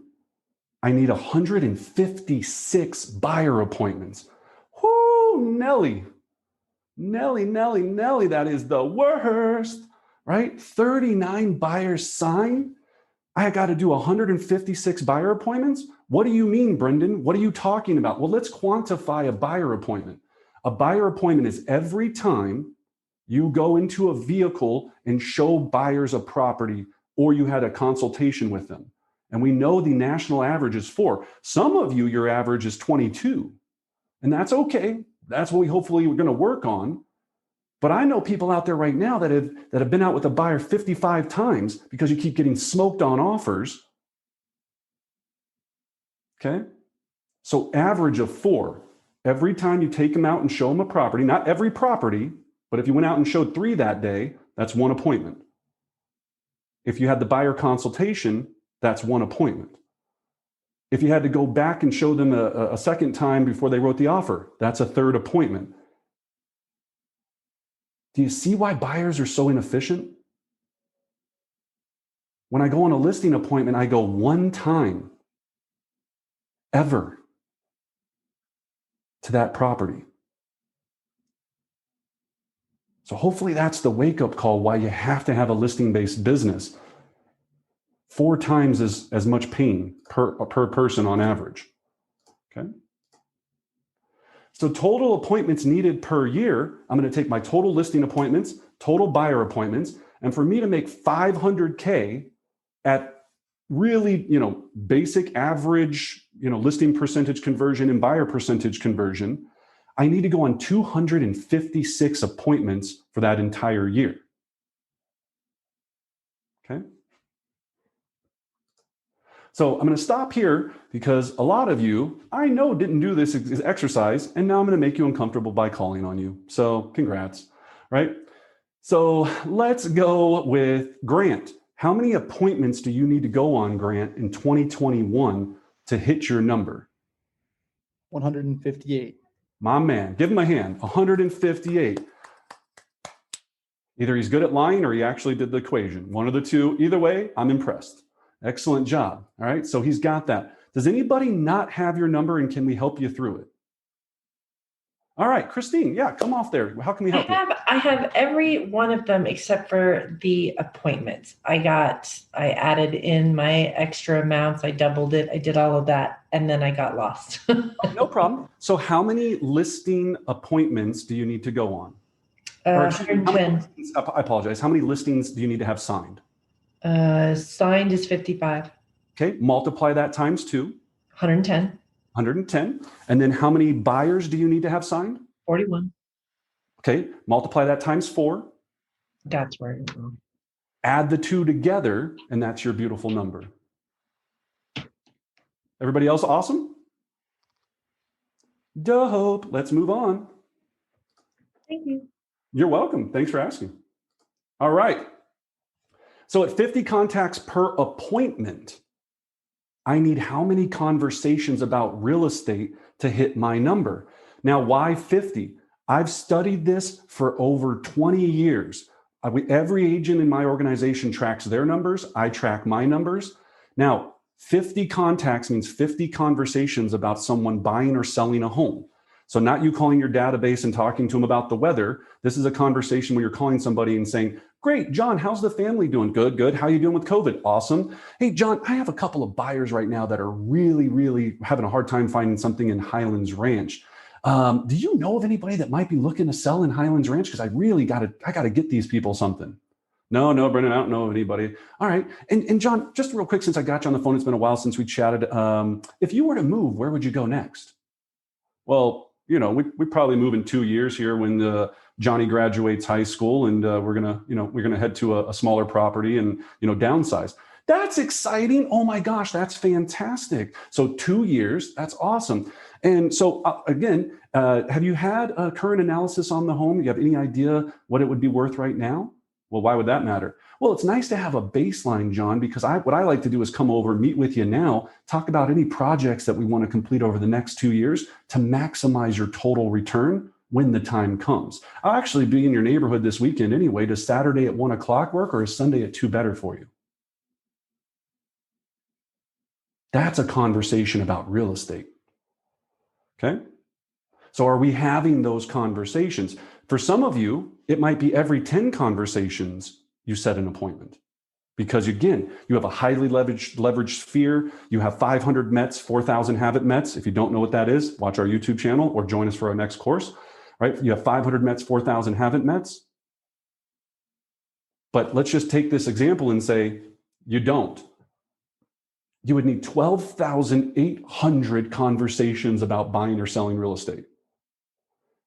I need 156 buyer appointments. Whoo, Nelly, that is the worst, right? 39 buyers signed. I got to do 156 buyer appointments. What do you mean, Brendan? What are you talking about? Well, let's quantify a buyer appointment. A buyer appointment is every time you go into a vehicle and show buyers a property or you had a consultation with them. And we know the national average is 4. Some of you, your average is 22. And that's okay. That's what hopefully we're going to work on. But I know people out there right now that have been out with a buyer 55 times because you keep getting smoked on offers. Okay? So average of 4. Every time you take them out and show them a property, not every property, but if you went out and showed 3 that day, that's 1 appointment. If you had the buyer consultation, that's 1 appointment. If you had to go back and show them a second time before they wrote the offer, that's a 3rd appointment. Do you see why buyers are so inefficient? When I go on a listing appointment, I go 1 time ever to that property. So hopefully that's the wake-up call why you have to have a listing-based business. 4 times as much pain per person on average. Okay. So total appointments needed per year, I'm going to take my total listing appointments, total buyer appointments, and for me to make $500K at really, basic average, listing percentage conversion and buyer percentage conversion, I need to go on 256 appointments for that entire year. Okay. So I'm going to stop here because a lot of you, I know, didn't do this exercise, and now I'm going to make you uncomfortable by calling on you. So congrats, right? So let's go with Grant. How many appointments do you need to go on, Grant, in 2021 to hit your number? 158. My man, give him a hand. 158. Either he's good at lying or he actually did the equation. One of the two. Either way, I'm impressed. Excellent job. All right, so he's got that. Does anybody not have your number, and can we help you through it? All right, Christine, yeah, come off there. How can we help you? I have every one of them except for the appointments. I added in my extra amounts. I doubled it. I did all of that, and then I got lost. No problem. So how many listing appointments do you need to go on? 110. I apologize. How many listings do you need to have signed? Signed is 55. Okay, multiply that times 2. 110. 110. And then how many buyers do you need to have signed? 41. Okay, multiply that times 4. That's where it is. Add the 2 together, and that's your beautiful number. Everybody else awesome? Dope. Let's move on. Thank you. You're welcome. Thanks for asking. All right. So at 50 contacts per appointment, I need how many conversations about real estate to hit my number? Now, why 50? I've studied this for over 20 years. Every agent in my organization tracks their numbers. I track my numbers. Now, 50 contacts means 50 conversations about someone buying or selling a home. So not you calling your database and talking to them about the weather. This is a conversation where you're calling somebody and saying, great, John, how's the family doing? Good. How you doing with COVID? Awesome. Hey, John, I have a couple of buyers right now that are really having a hard time finding something in Highlands Ranch. Do you know of anybody that might be looking to sell in Highlands Ranch? Because I got to get these people something. No, Brendan, I don't know of anybody. All right. And John, just real quick, since I got you on the phone, it's been a while since we chatted. If you were to move, where would you go next? Well, we probably move in 2 years here when the Johnny graduates high school and we're gonna head to a smaller property and downsize. That's exciting. Oh my gosh, that's fantastic. So 2 years, that's awesome. And so again, have you had a current analysis on the home? Do you have any idea what it would be worth right now? Well, why would that matter? Well, it's nice to have a baseline, John, because what I like to do is come over, meet with you now, talk about any projects that we want to complete over the next 2 years to maximize your total return when the time comes. I'll actually be in your neighborhood this weekend anyway. Does Saturday at 1 o'clock work, or is Sunday at 2 better for you? That's a conversation about real estate. Okay? So are we having those conversations? For some of you, it might be every 10 conversations you set an appointment. Because again, you have a highly leveraged sphere. You have 500 METs, 4,000 habit METs. If you don't know what that is, watch our YouTube channel or join us for our next course. Right? You have 500 METs, 4,000 habit METs. But let's just take this example and say you don't. You would need 12,800 conversations about buying or selling real estate.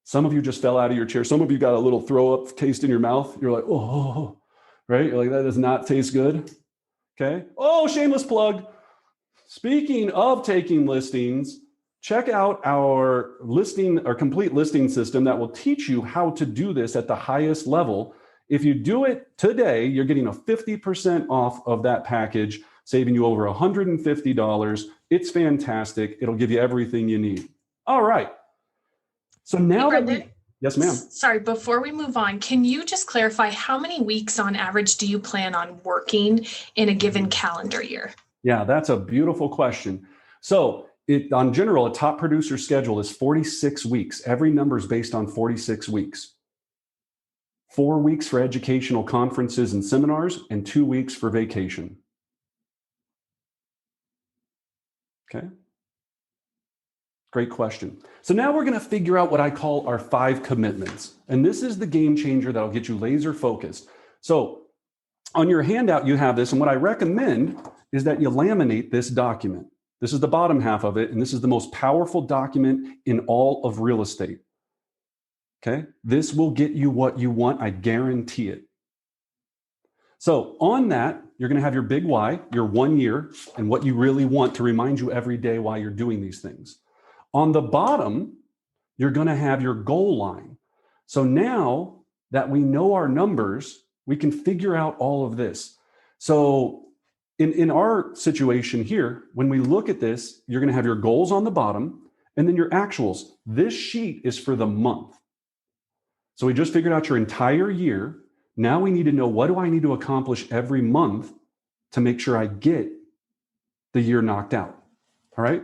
Some of you just fell out of your chair. Some of you got a little throw up taste in your mouth. You're like, oh, right? You're like, that does not taste good. Okay. Oh, shameless plug. Speaking of taking listings, check out our complete listing system that will teach you how to do this at the highest level. If you do it today, you're getting a 50% off of that package, saving you over $150. It's fantastic. It'll give you everything you need. All right. So now yes, ma'am. Sorry, before we move on, can you just clarify how many weeks on average do you plan on working in a given calendar year? Yeah, that's a beautiful question. So on general, a top producer schedule is 46 weeks. Every number is based on 46 weeks. 4 weeks for educational conferences and seminars, and 2 weeks for vacation. Okay. Great question. So now we're going to figure out what I call our 5 commitments. And this is the game changer that'll get you laser focused. So on your handout, you have this. And what I recommend is that you laminate this document. This is the bottom half of it. And this is the most powerful document in all of real estate. Okay. This will get you what you want. I guarantee it. So on that, you're going to have your big why, your 1 year, and what you really want to remind you every day why you're doing these things. On the bottom, you're going to have your goal line. So now that we know our numbers, we can figure out all of this. So in our situation here, when we look at this, you're going to have your goals on the bottom and then your actuals. This sheet is for the month. So we just figured out your entire year. Now we need to know, what do I need to accomplish every month to make sure I get the year knocked out? All right.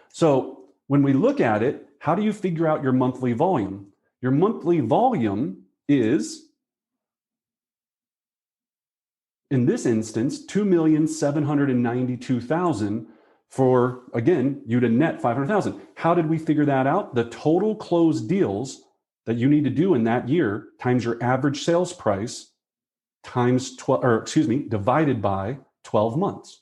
So when we look at it, how do you figure out your monthly volume? Your monthly volume is, in this instance, 2,792,000 for, again, you to net 500,000. How did we figure that out? The total closed deals that you need to do in that year times your average sales price times divided by 12 months.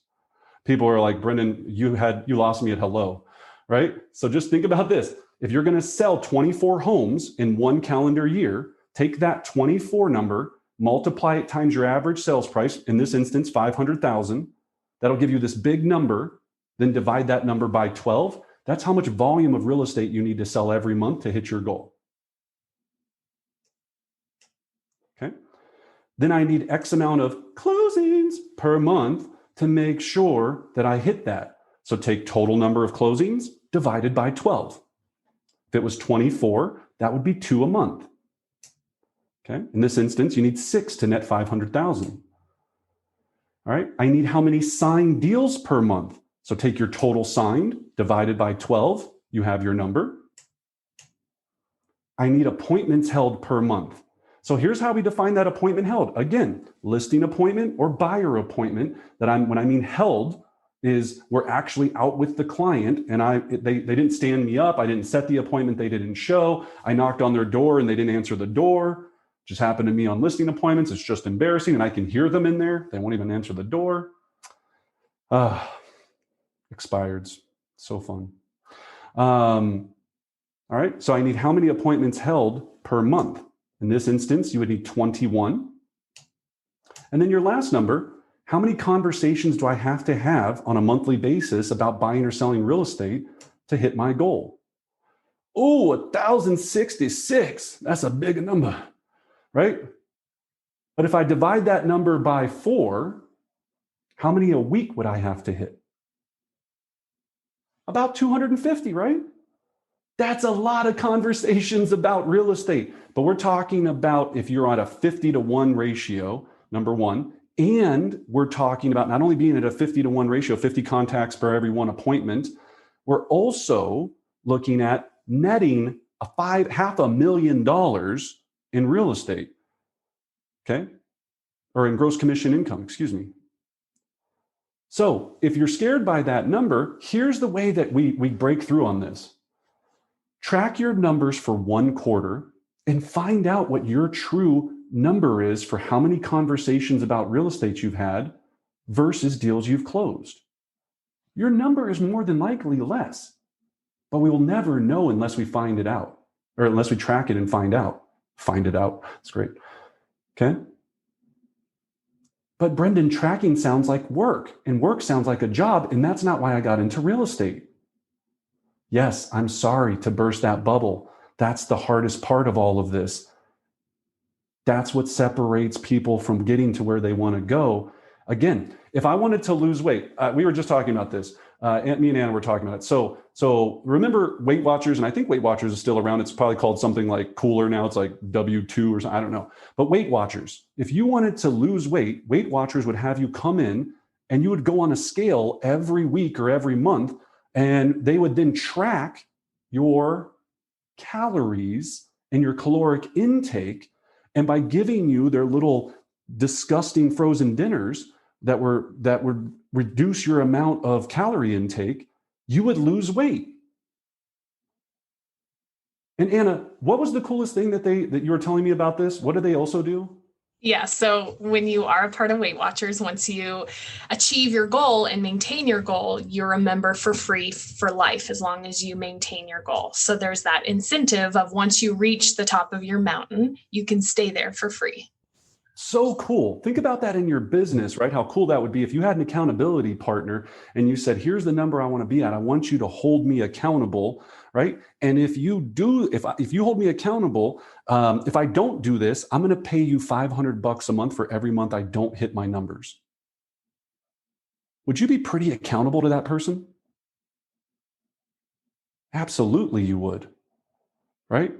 People are like, Brendan, you lost me at hello. Right? So just think about this. If you're going to sell 24 homes in 1 calendar year, take that 24 number, multiply it times your average sales price, in this instance, 500,000. That'll give you this big number. Then divide that number by 12. That's how much volume of real estate you need to sell every month to hit your goal. Okay. Then I need X amount of closings per month to make sure that I hit that. So take total number of closings divided by 12. If it was 24, that would be 2 a month. Okay. In this instance, you need 6 to net 500,000. All right. I need how many signed deals per month? So take your total signed divided by 12. You have your number. I need appointments held per month. So here's how we define that appointment held. Again, listing appointment or buyer appointment. When I mean held, is we're actually out with the client and they didn't stand me up. I didn't set the appointment. They didn't show. I knocked on their door and they didn't answer the door. Just happened to me on listing appointments. It's just embarrassing. And I can hear them in there. They won't even answer the door. Expireds. So fun. All right. So I need how many appointments held per month? In this instance, you would need 21. And then your last number, how many conversations do I have to have on a monthly basis about buying or selling real estate to hit my goal? Oh, 1,066. That's a big number, right? But if I divide that number by 4, how many a week would I have to hit? About 250, right? That's a lot of conversations about real estate. But we're talking about if you're at a 50-to-1 ratio, number one, and we're talking about not only being at a 50-to-1 ratio, 50 contacts per every one appointment, we're also looking at netting $500,000 in real estate, okay? Or in gross commission income, excuse me. So if you're scared by that number, here's the way that we break through on this. Track your numbers for 1 quarter and find out what your true number is for how many conversations about real estate you've had versus deals you've closed. Your number is more than likely less, but we will never know unless we find it out, or unless we track it and find out. Find it out. That's great. Okay. But Brendan, tracking sounds like work, and work sounds like a job, and that's not why I got into real estate. Yes, I'm sorry to burst that bubble. That's the hardest part of all of this. That's what separates people from getting to where they want to go. Again, if I wanted to lose weight, we were just talking about this. Me and Anna were talking about it. So remember Weight Watchers, and I think Weight Watchers is still around. It's probably called something like Cooler now. It's like W2 or something. I don't know. But Weight Watchers, if you wanted to lose weight, Weight Watchers would have you come in and you would go on a scale every week or every month, and they would then track your calories and your caloric intake. And by giving you their little disgusting frozen dinners that would reduce your amount of calorie intake, you would lose weight. And Anna, what was the coolest thing that you were telling me about this? What do they also do? Yeah, so when you are a part of Weight Watchers, once you achieve your goal and maintain your goal, you're a member for free for life as long as you maintain your goal. So there's that incentive of once you reach the top of your mountain, you can stay there for free. So cool. Think about that in your business, right? How cool that would be if you had an accountability partner and you said, here's the number I want to be at. I want you to hold me accountable, right? And if you do, if you hold me accountable, if I don't do this, I'm going to pay you $500 a month for every month I don't hit my numbers. Would you be pretty accountable to that person? Absolutely you would, right?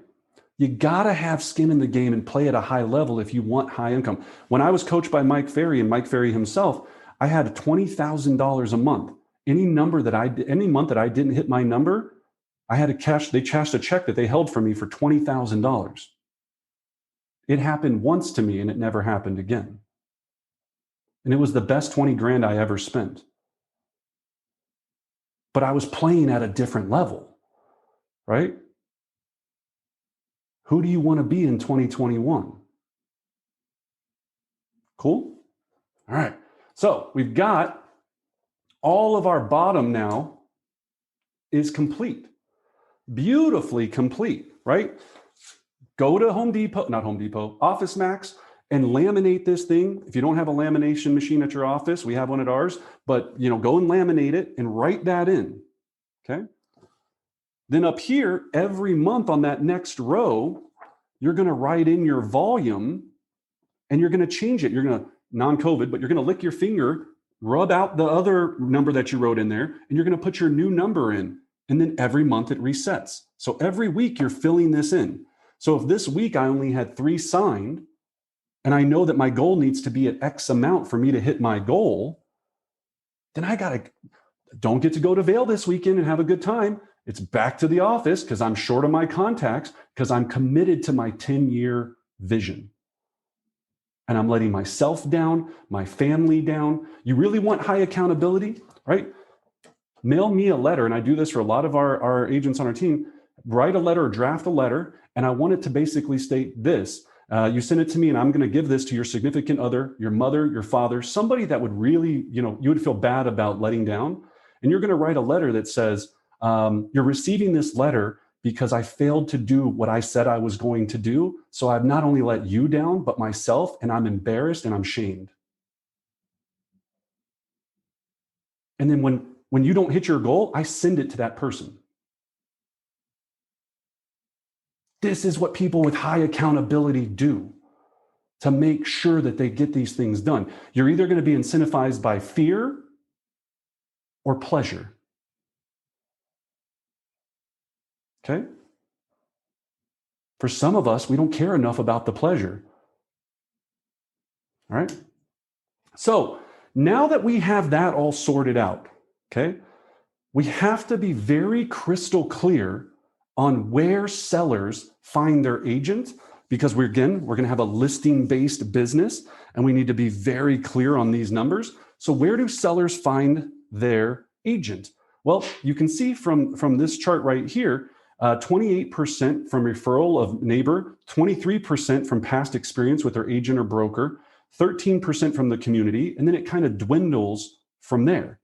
You got to have skin in the game and play at a high level if you want high income. When I was coached by Mike Ferry and Mike Ferry himself, I had $20,000 a month. Any month that I didn't hit my number, I had they cashed a check that they held for me for $20,000. It happened once to me and it never happened again. And it was the best 20 grand I ever spent. But I was playing at a different level, right? Who do you want to be in 2021? Cool? All right. So we've got all of our bottom now is complete. Beautifully complete, right? Go to Office Max and laminate this thing. If you don't have a lamination machine at your office, we have one at ours, but go and laminate it and write that in, okay? Then up here, every month on that next row, you're going to write in your volume and you're going to change it. You're going to, non-COVID, but you're going to lick your finger, rub out the other number that you wrote in there, and you're going to put your new number in. And then every month it resets. So every week you're filling this in. So if this week I only had 3 signed, and I know that my goal needs to be at X amount for me to hit my goal, then don't get to go to Vail this weekend and have a good time. It's back to the office because I'm short of my contacts because I'm committed to my 10-year vision. And I'm letting myself down, my family down. You really want high accountability, right? Mail me a letter, and I do this for a lot of our agents on our team. Write a letter or draft a letter, and I want it to basically state this. You send it to me, and I'm going to give this to your significant other, your mother, your father, somebody that would really, you would feel bad about letting down. And you're going to write a letter that says, you're receiving this letter because I failed to do what I said I was going to do. So I've not only let you down, but myself, and I'm embarrassed and I'm shamed. And then when you don't hit your goal, I send it to that person. This is what people with high accountability do to make sure that they get these things done. You're either going to be incentivized by fear or pleasure. Okay? For some of us, we don't care enough about the pleasure. All right? So now that we have that all sorted out, okay, we have to be very crystal clear on where sellers find their agent, because we're going to have a listing-based business, and we need to be very clear on these numbers. So where do sellers find their agent? Well, you can see from this chart right here, 28% from referral of neighbor, 23% from past experience with their agent or broker, 13% from the community, and then it kind of dwindles from there.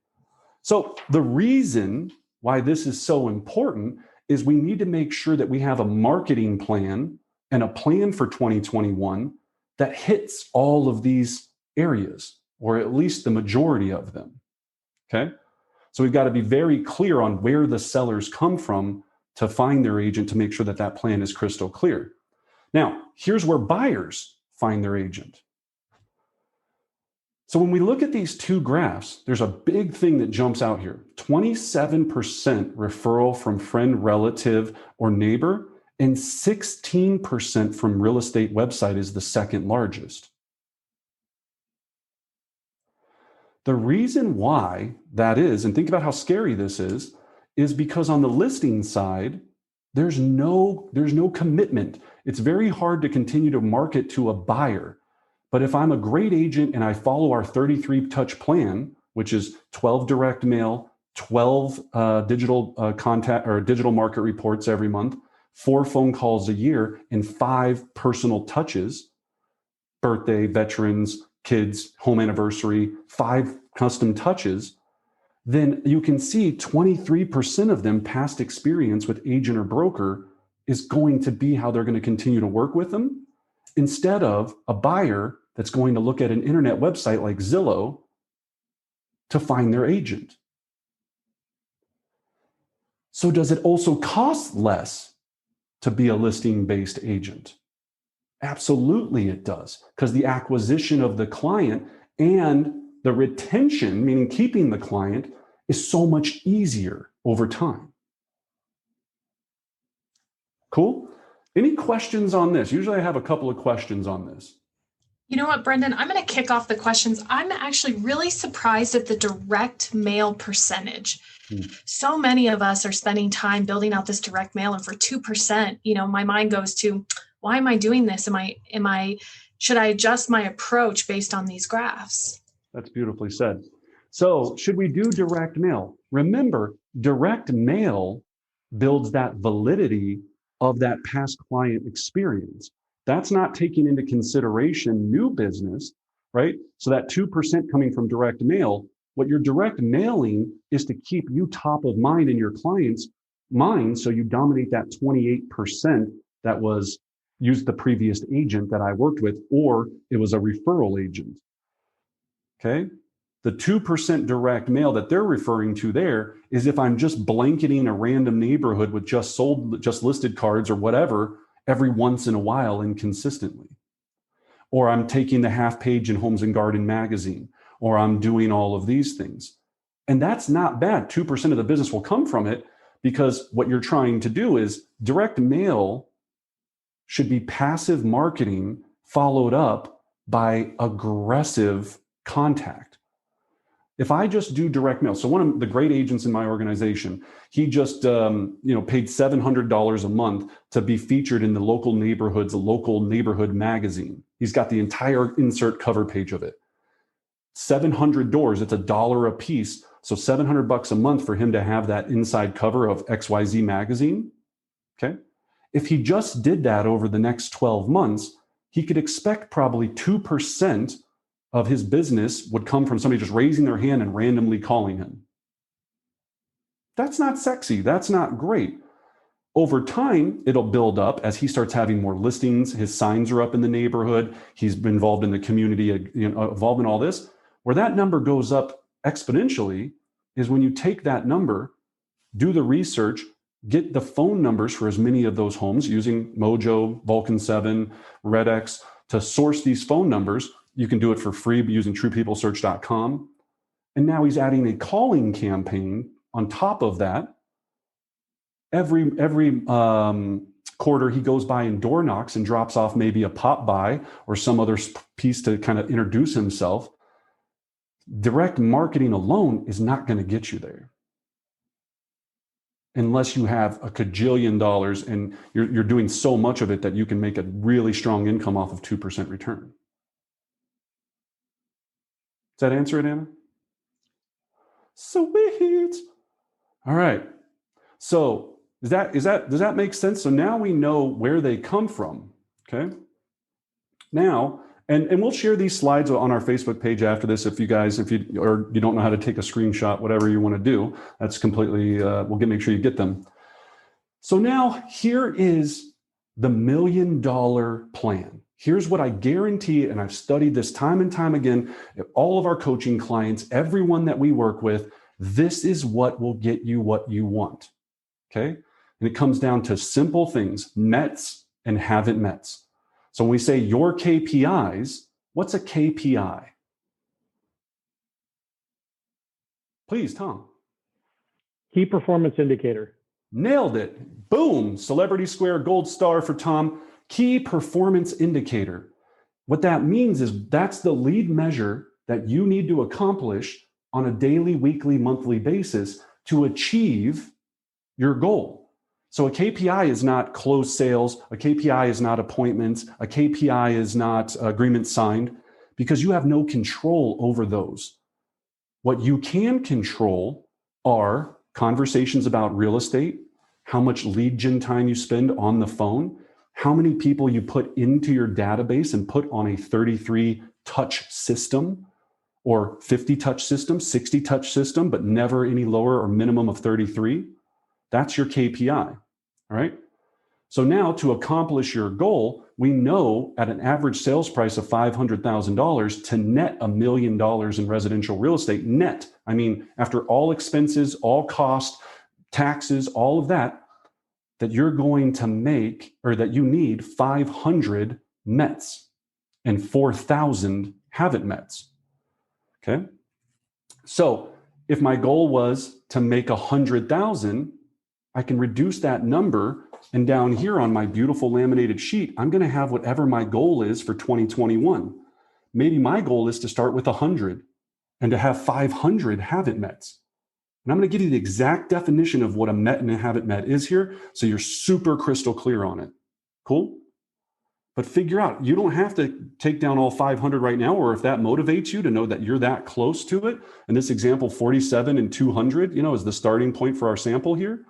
So the reason why this is so important is we need to make sure that we have a marketing plan and a plan for 2021 that hits all of these areas, or at least the majority of them. Okay? So we've got to be very clear on where the sellers come from to find their agent, to make sure that that plan is crystal clear. Now, here's where buyers find their agent. So when we look at these two graphs, there's a big thing that jumps out here. 27% referral from friend, relative, or neighbor, and 16% from real estate website is the second largest. The reason why that is, and think about how scary this is because on the listing side, there's no commitment. It's very hard to continue to market to a buyer. But if I'm a great agent and I follow our 33 touch plan, which is 12 direct mail, 12 digital contact or digital market reports every month, 4 phone calls a year, and 5 personal touches, birthday, veterans, kids, home anniversary, 5 custom touches, then you can see 23% of them past experience with agent or broker is going to be how they're going to continue to work with them, instead of a buyer that's going to look at an internet website like Zillow to find their agent. So does it also cost less to be a listing-based agent? Absolutely it does, because the acquisition of the client and the retention, meaning keeping the client, is so much easier over time. Cool? Any questions on this? Usually I have a couple of questions on this. You know what, Brendan? I'm going to kick off the questions. I'm actually really surprised at the direct mail percentage. So many of us are spending time building out this direct mail, and for 2%, my mind goes to, why am I doing this? Should I adjust my approach based on these graphs? That's beautifully said. So should we do direct mail? Remember, direct mail builds that validity of that past client experience. That's not taking into consideration new business, right? So that 2% coming from direct mail, what you're direct mailing is to keep you top of mind in your client's mind, so you dominate that 28% that was used the previous agent that I worked with, or it was a referral agent. Okay? The 2% direct mail that they're referring to there is if I'm just blanketing a random neighborhood with just listed cards or whatever every once in a while inconsistently. Or I'm taking the half page in Homes and Garden magazine, or I'm doing all of these things. And that's not bad. 2% of the business will come from it, because what you're trying to do is direct mail should be passive marketing followed up by aggressive contact. If I just do direct mail, so one of the great agents in my organization, he just paid $700 a month to be featured in the local neighborhood magazine. He's got the entire insert cover page of it. 700 doors, it's $1 a piece. So $700 a month for him to have that inside cover of XYZ magazine. Okay. If he just did that over the next 12 months, he could expect probably 2% of his business would come from somebody just raising their hand and randomly calling him. That's not sexy. That's not great. Over time, it'll build up as he starts having more listings. His signs are up in the neighborhood. He's been involved in the community, involved in all this. Where that number goes up exponentially is when you take that number, do the research, get the phone numbers for as many of those homes using Mojo, Vulcan 7, RedX to source these phone numbers. You can do it for free using truepeoplesearch.com. And now he's adding a calling campaign on top of that. Every quarter, he goes by and door knocks and drops off maybe a pop by or some other piece to kind of introduce himself. Direct marketing alone is not going to get you there unless you have a cajillion dollars and you're doing so much of it that you can make a really strong income off of 2% return. Does that answer it, Anna? Sweet. All right. So does that make sense? So now we know where they come from. Okay. Now, and we'll share these slides on our Facebook page after this. If you don't know how to take a screenshot, whatever you want to do, that's completely, make sure you get them. So now here is the $1 million plan. Here's what I guarantee, and I've studied this time and time again, all of our coaching clients, everyone that we work with, this is what will get you what you want. Okay. And it comes down to simple things, mets and haven't mets. So when we say your KPIs, what's a KPI? Please, Tom. Key performance indicator. Nailed it. Boom. Celebrity Square gold star for Tom. Key performance indicator. What that means is that's the lead measure that you need to accomplish on a daily, weekly, monthly basis to achieve your goal. So a KPI is not closed sales. A KPI is not appointments. A KPI is not agreements signed because you have no control over those. What you can control are conversations about real estate, how much lead gen time you spend on the phone, how many people you put into your database and put on a 33 touch system or 50 touch system, 60 touch system, but never any lower or minimum of 33. That's your KPI, all right? So now to accomplish your goal, we know at an average sales price of $500,000 to net $1 million in residential real estate, net, I mean, after all expenses, all costs, taxes, all of that, that you're going to make, or that you need 500 mets and 4,000 haven't mets, okay? So if my goal was to make 100,000, I can reduce that number, and down here on my beautiful laminated sheet, I'm going to have whatever my goal is for 2021. Maybe my goal is to start with 100 and to have 500 haven't mets. And I'm going to give you the exact definition of what a met and a haven't met is here, so you're super crystal clear on it. Cool? But figure out, you don't have to take down all 500 right now, or if that motivates you to know that you're that close to it. In this example, 47 and 200, is the starting point for our sample here.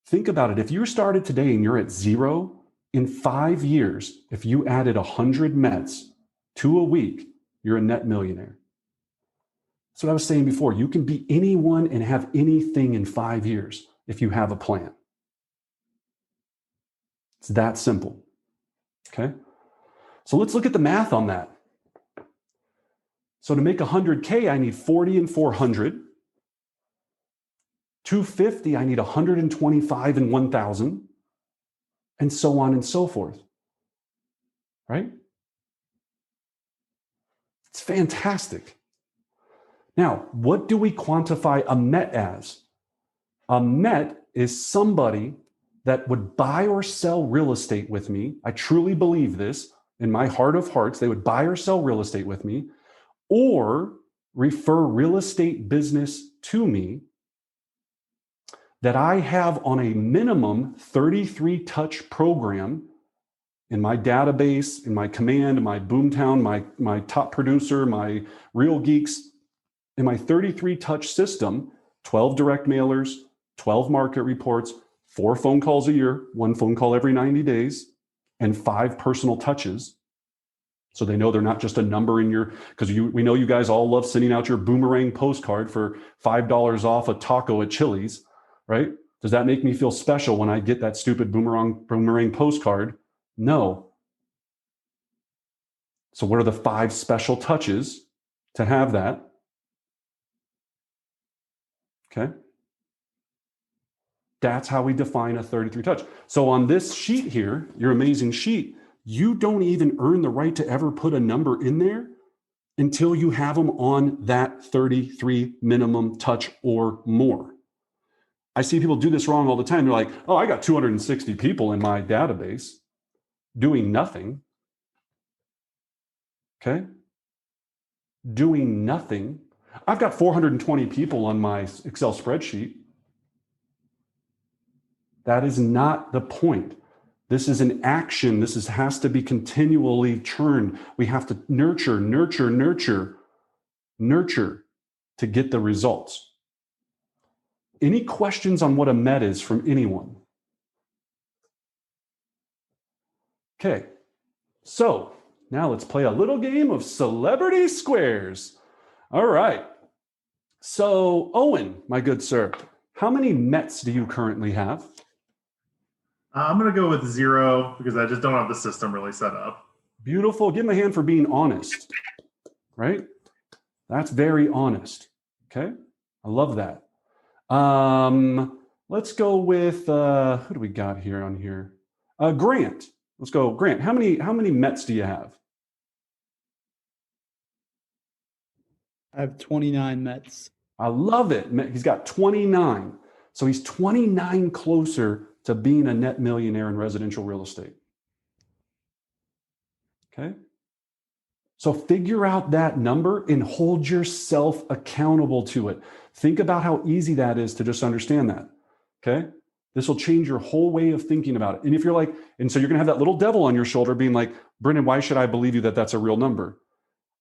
Think about it. If you started today and you're at 0, in 5 years, if you added 100 mets to a week, you're a net millionaire. That's what I was saying before. You can be anyone and have anything in 5 years if you have a plan. It's that simple. Okay? So let's look at the math on that. So to make 100K, I need 40 and 400. 250, I need 125 and 1,000, and so on and so forth, right? It's fantastic. Now, what do we quantify a met as? A met is somebody that would buy or sell real estate with me. I truly believe this. In my heart of hearts, they would buy or sell real estate with me, or refer real estate business to me that I have on a minimum 33 touch program in my database, in my command, in my Boomtown, my top producer, my Real Geeks, in my 33 touch system, 12 direct mailers, 12 market reports, 4 phone calls a year, 1 phone call every 90 days, and 5 personal touches. So they know they're not just a number in your, because we know you guys all love sending out your boomerang postcard for $5 off a taco at Chili's. right? Does that make me feel special when I get that stupid boomerang postcard? No. So what are the 5 special touches to have that? Okay. That's how we define a 33 touch. So on this sheet here, your amazing sheet, you don't even earn the right to ever put a number in there until you have them on that 33 minimum touch or more. I see people do this wrong all the time. They're like, oh, I got 260 people in my database doing nothing. Okay. Doing nothing. I've got 420 people on my Excel spreadsheet. That is not the point. This is an action. This has to be continually churned. We have to nurture to get the results. Any questions on what a MET is from anyone? Okay, so now let's play a little game of celebrity squares. All right. So Owen, my good sir, how many METs do you currently have? I'm going to go with 0 because I just don't have the system really set up. Beautiful. Give him a hand for being honest, right? That's very honest. Okay. I love that. Let's go with, who do we got here on here? Grant. Let's go. Grant, how many METs do you have? I have 29 METs. I love it. He's got 29. So he's 29 closer to being a net millionaire in residential real estate. Okay. So figure out that number and hold yourself accountable to it. Think about how easy that is to just understand that. Okay. This will change your whole way of thinking about it. And if you're like, and so you're going to have that little devil on your shoulder being like, Brendan, why should I believe you that that's a real number?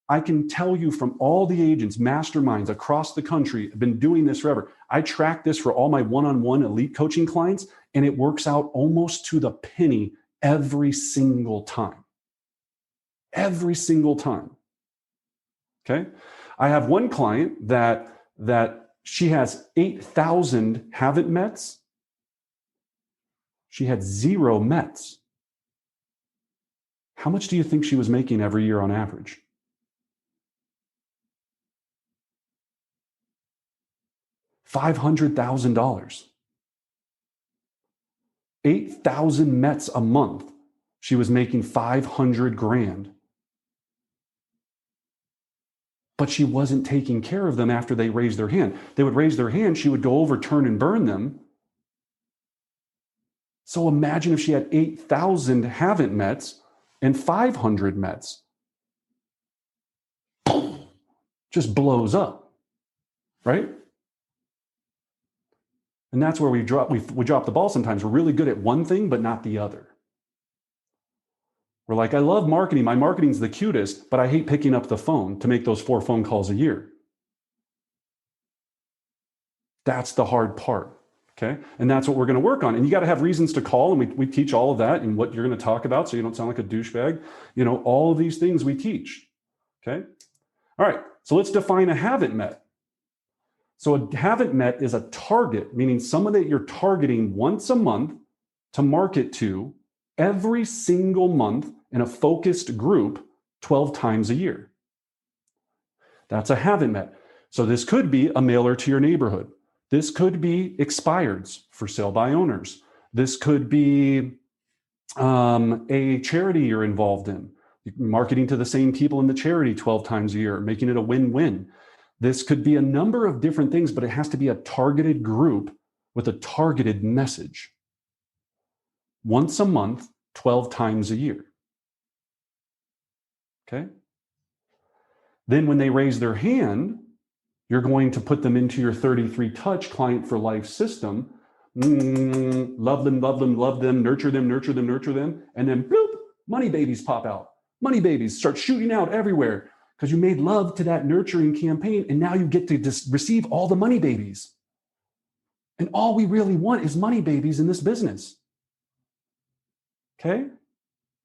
I can tell you from all the agents, masterminds across the country, have been doing this forever. I track this for all my one-on-one elite coaching clients, and it works out almost to the penny every single time. Every single time. Okay. I have one client that she has 8,000 haven't METs. She had 0 METs. How much do you think she was making every year on average? $500,000. 8,000 METs a month. She was making 500 grand. But she wasn't taking care of them after they raised their hand. They would raise their hand, she would go over, turn and burn them. So imagine if she had 8,000 haven't METs and 500 METs. Just blows up, right? And that's where we drop the ball sometimes. We're really good at one thing, but not the other. We're like, I love marketing. My marketing's the cutest, but I hate picking up the phone to make those 4 phone calls a year. That's the hard part, okay? And that's what we're going to work on. And you got to have reasons to call, and we teach all of that and what you're going to talk about so you don't sound like a douchebag. You know, all of these things we teach, okay? All right, so let's define a haven't met. So a haven't met is a target, meaning someone that you're targeting once a month to market to every single month in a focused group 12 times a year. That's a haven't met. So this could be a mailer to your neighborhood. This could be expireds for sale by owners. This could be a charity you're involved in, marketing to the same people in the charity 12 times a year, making it a win-win. This could be a number of different things, but it has to be a targeted group with a targeted message. Once a month, 12 times a year. Okay? Then when they raise their hand, you're going to put them into your 33 touch client for life system. Love them, love them, love them, nurture them, nurture them, nurture them. And then bloop, money babies pop out. Money babies start shooting out everywhere because you made love to that nurturing campaign. And now you get to receive all the money babies. And all we really want is money babies in this business. Okay?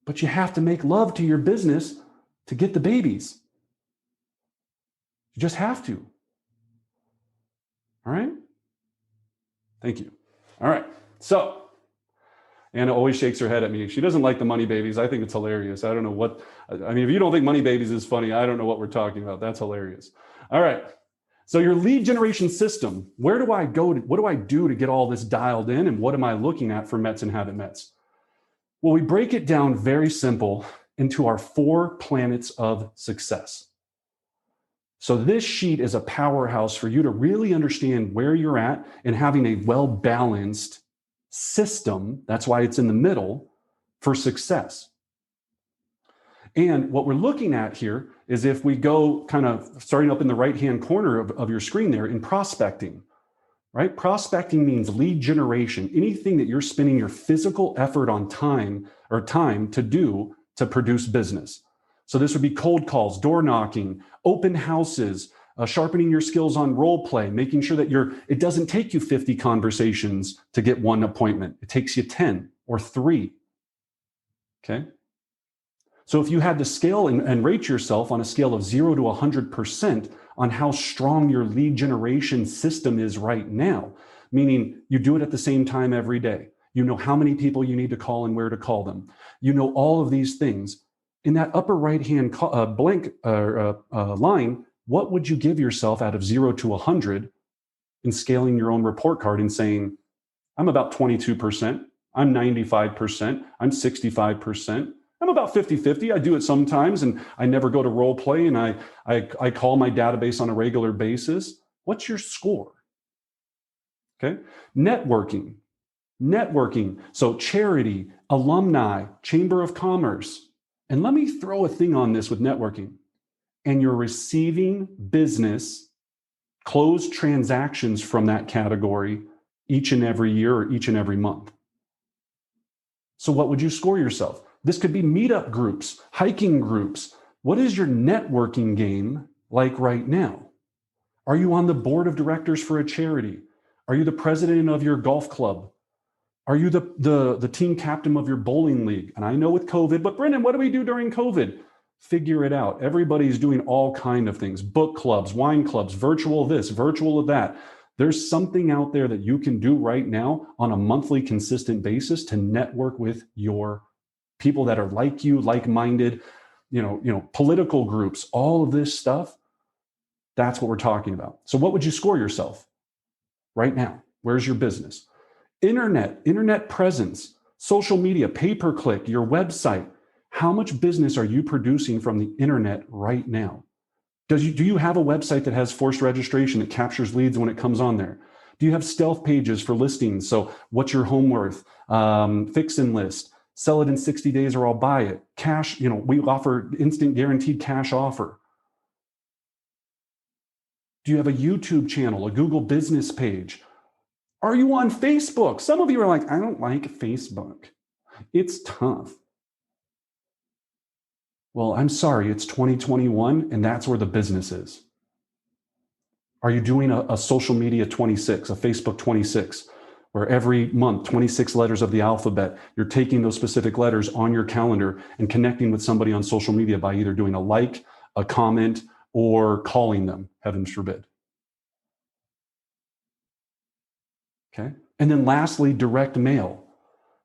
But you have to make love to your business to get the babies. You just have to. All right? Thank you. All right. So Anna always shakes her head at me. She doesn't like the money babies. I think it's hilarious. I don't know what, I mean, if you don't think money babies is funny, I don't know what we're talking about. That's hilarious. All right. So your lead generation system, where do I go? What do I do to get all this dialed in? And what am I looking at for Mets and Habit Mets? Well, we break it down very simple into our 4 planets of success. So this sheet is a powerhouse for you to really understand where you're at and having a well-balanced system. That's why it's in the middle for success. And what we're looking at here is if we go kind of starting up in the right-hand corner of your screen there in prospecting, right? Prospecting means lead generation, anything that you're spending your physical effort on time to do to produce business. So this would be cold calls, door knocking, open houses, sharpening your skills on role play, making sure that it doesn't take you 50 conversations to get 1 appointment. It takes you 10 or 3. Okay. So if you had to scale and rate yourself on a scale of 0 to 100% on how strong your lead generation system is right now, meaning you do it at the same time every day, you know how many people you need to call and where to call them, you know all of these things, in that upper right-hand blank line, what would you give yourself out of 0 to 100 in scaling your own report card and saying, I'm about 22%, I'm 95%, I'm 65%, I'm about 50-50. I do it sometimes and I never go to role play and I call my database on a regular basis. What's your score? Okay. Networking. So charity, alumni, chamber of commerce. And let me throw a thing on this with networking. And you're receiving business, closed transactions from that category each and every year or each and every month. So what would you score yourself? This could be meetup groups, hiking groups. What is your networking game like right now? Are you on the board of directors for a charity? Are you the president of your golf club? Are you the team captain of your bowling league? And I know with COVID, but Brendan, what do we do during COVID? Figure it out. Everybody's doing all kinds of things. Book clubs, wine clubs, virtual this, virtual that. There's something out there that you can do right now on a monthly consistent basis to network with your people that are like you, like-minded, political groups, all of this stuff. That's what we're talking about. So what would you score yourself right now? Where's your business? Internet presence, social media, pay-per-click, your website. How much business are you producing from the internet right now? Do you have a website that has forced registration that captures leads when it comes on there? Do you have stealth pages for listings? So what's your home worth? Fix and list, sell it in 60 days or I'll buy it. Cash, we offer instant guaranteed cash offer. Do you have a YouTube channel, a Google business page? Are you on Facebook? Some of you are like, I don't like Facebook. It's tough. Well, I'm sorry, it's 2021 and that's where the business is. Are you doing a social media 26, a Facebook 26, where every month, 26 letters of the alphabet, you're taking those specific letters on your calendar and connecting with somebody on social media by either doing a like, a comment, or calling them, heaven forbid. Okay. And then lastly, direct mail.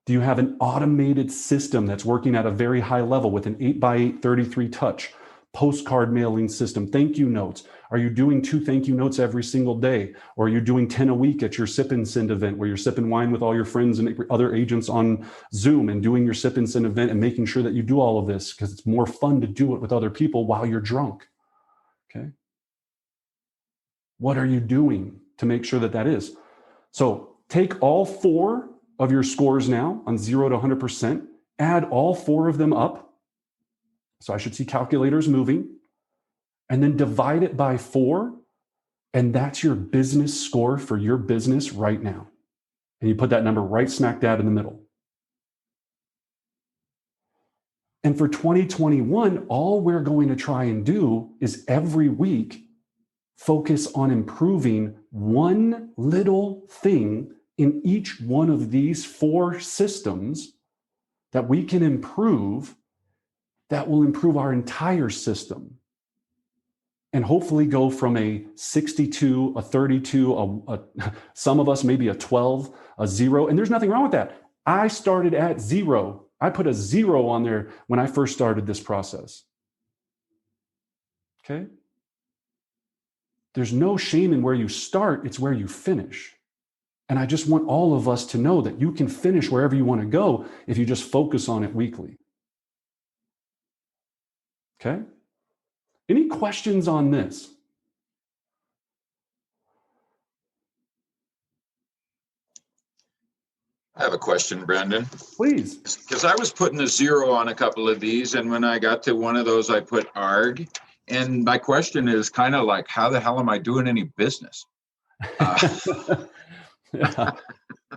Do you have an automated system that's working at a very high level with an 8x8 33 touch, postcard mailing system, thank you notes? Are you doing 2 thank you notes every single day? Or are you doing 10 a week at your sip and send event where you're sipping wine with all your friends and other agents on Zoom and doing your sip and send event and making sure that you do all of this because it's more fun to do it with other people while you're drunk? Okay. What are you doing to make sure that that is? So take all 4 of your scores now on 0 to 100%, add all 4 of them up. So I should see calculators moving, and then divide it by 4. And that's your business score for your business right now. And you put that number right smack dab in the middle. And for 2021, all we're going to try and do is every week focus on improving one little thing in each one of these 4 systems that we can improve that will improve our entire system. and hopefully go from a 62, a 32, some of us maybe a 12, a 0. And there's nothing wrong with that. I started at 0. I put a 0 on there when I first started this process. Okay? There's no shame in where you start, it's where you finish. And I just want all of us to know that you can finish wherever you want to go if you just focus on it weekly. Okay? Any questions on this? I have a question, Brendan. Please. Because I was putting a 0 on a couple of these, and when I got to one of those, I put ARG. And my question is kind of like, how the hell am I doing any business? Yeah.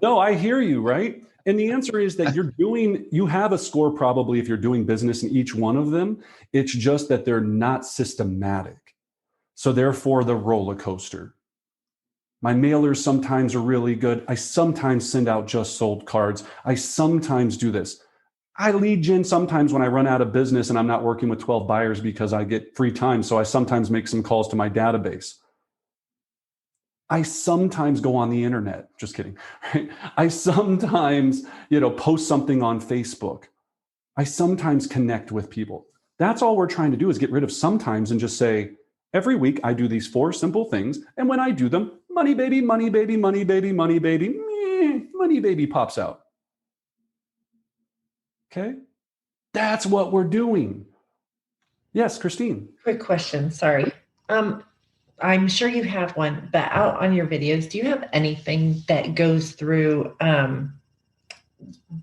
No, I hear you, right? And the answer is that you have a score probably if you're doing business in each one of them. It's just that they're not systematic. So therefore, the roller coaster. My mailers sometimes are really good. I sometimes send out just sold cards. I sometimes do this. I lead gen sometimes when I run out of business and I'm not working with 12 buyers because I get free time. So I sometimes make some calls to my database. I sometimes go on the internet. Just kidding. Right? I sometimes, post something on Facebook. I sometimes connect with people. That's all we're trying to do is get rid of sometimes and just say, every week I do these 4 simple things. And when I do them, money baby, money baby, money baby, money baby, money baby pops out. Okay? That's what we're doing. Yes, Christine. Quick question. Sorry. I'm sure you have one, but out on your videos, do you have anything that goes through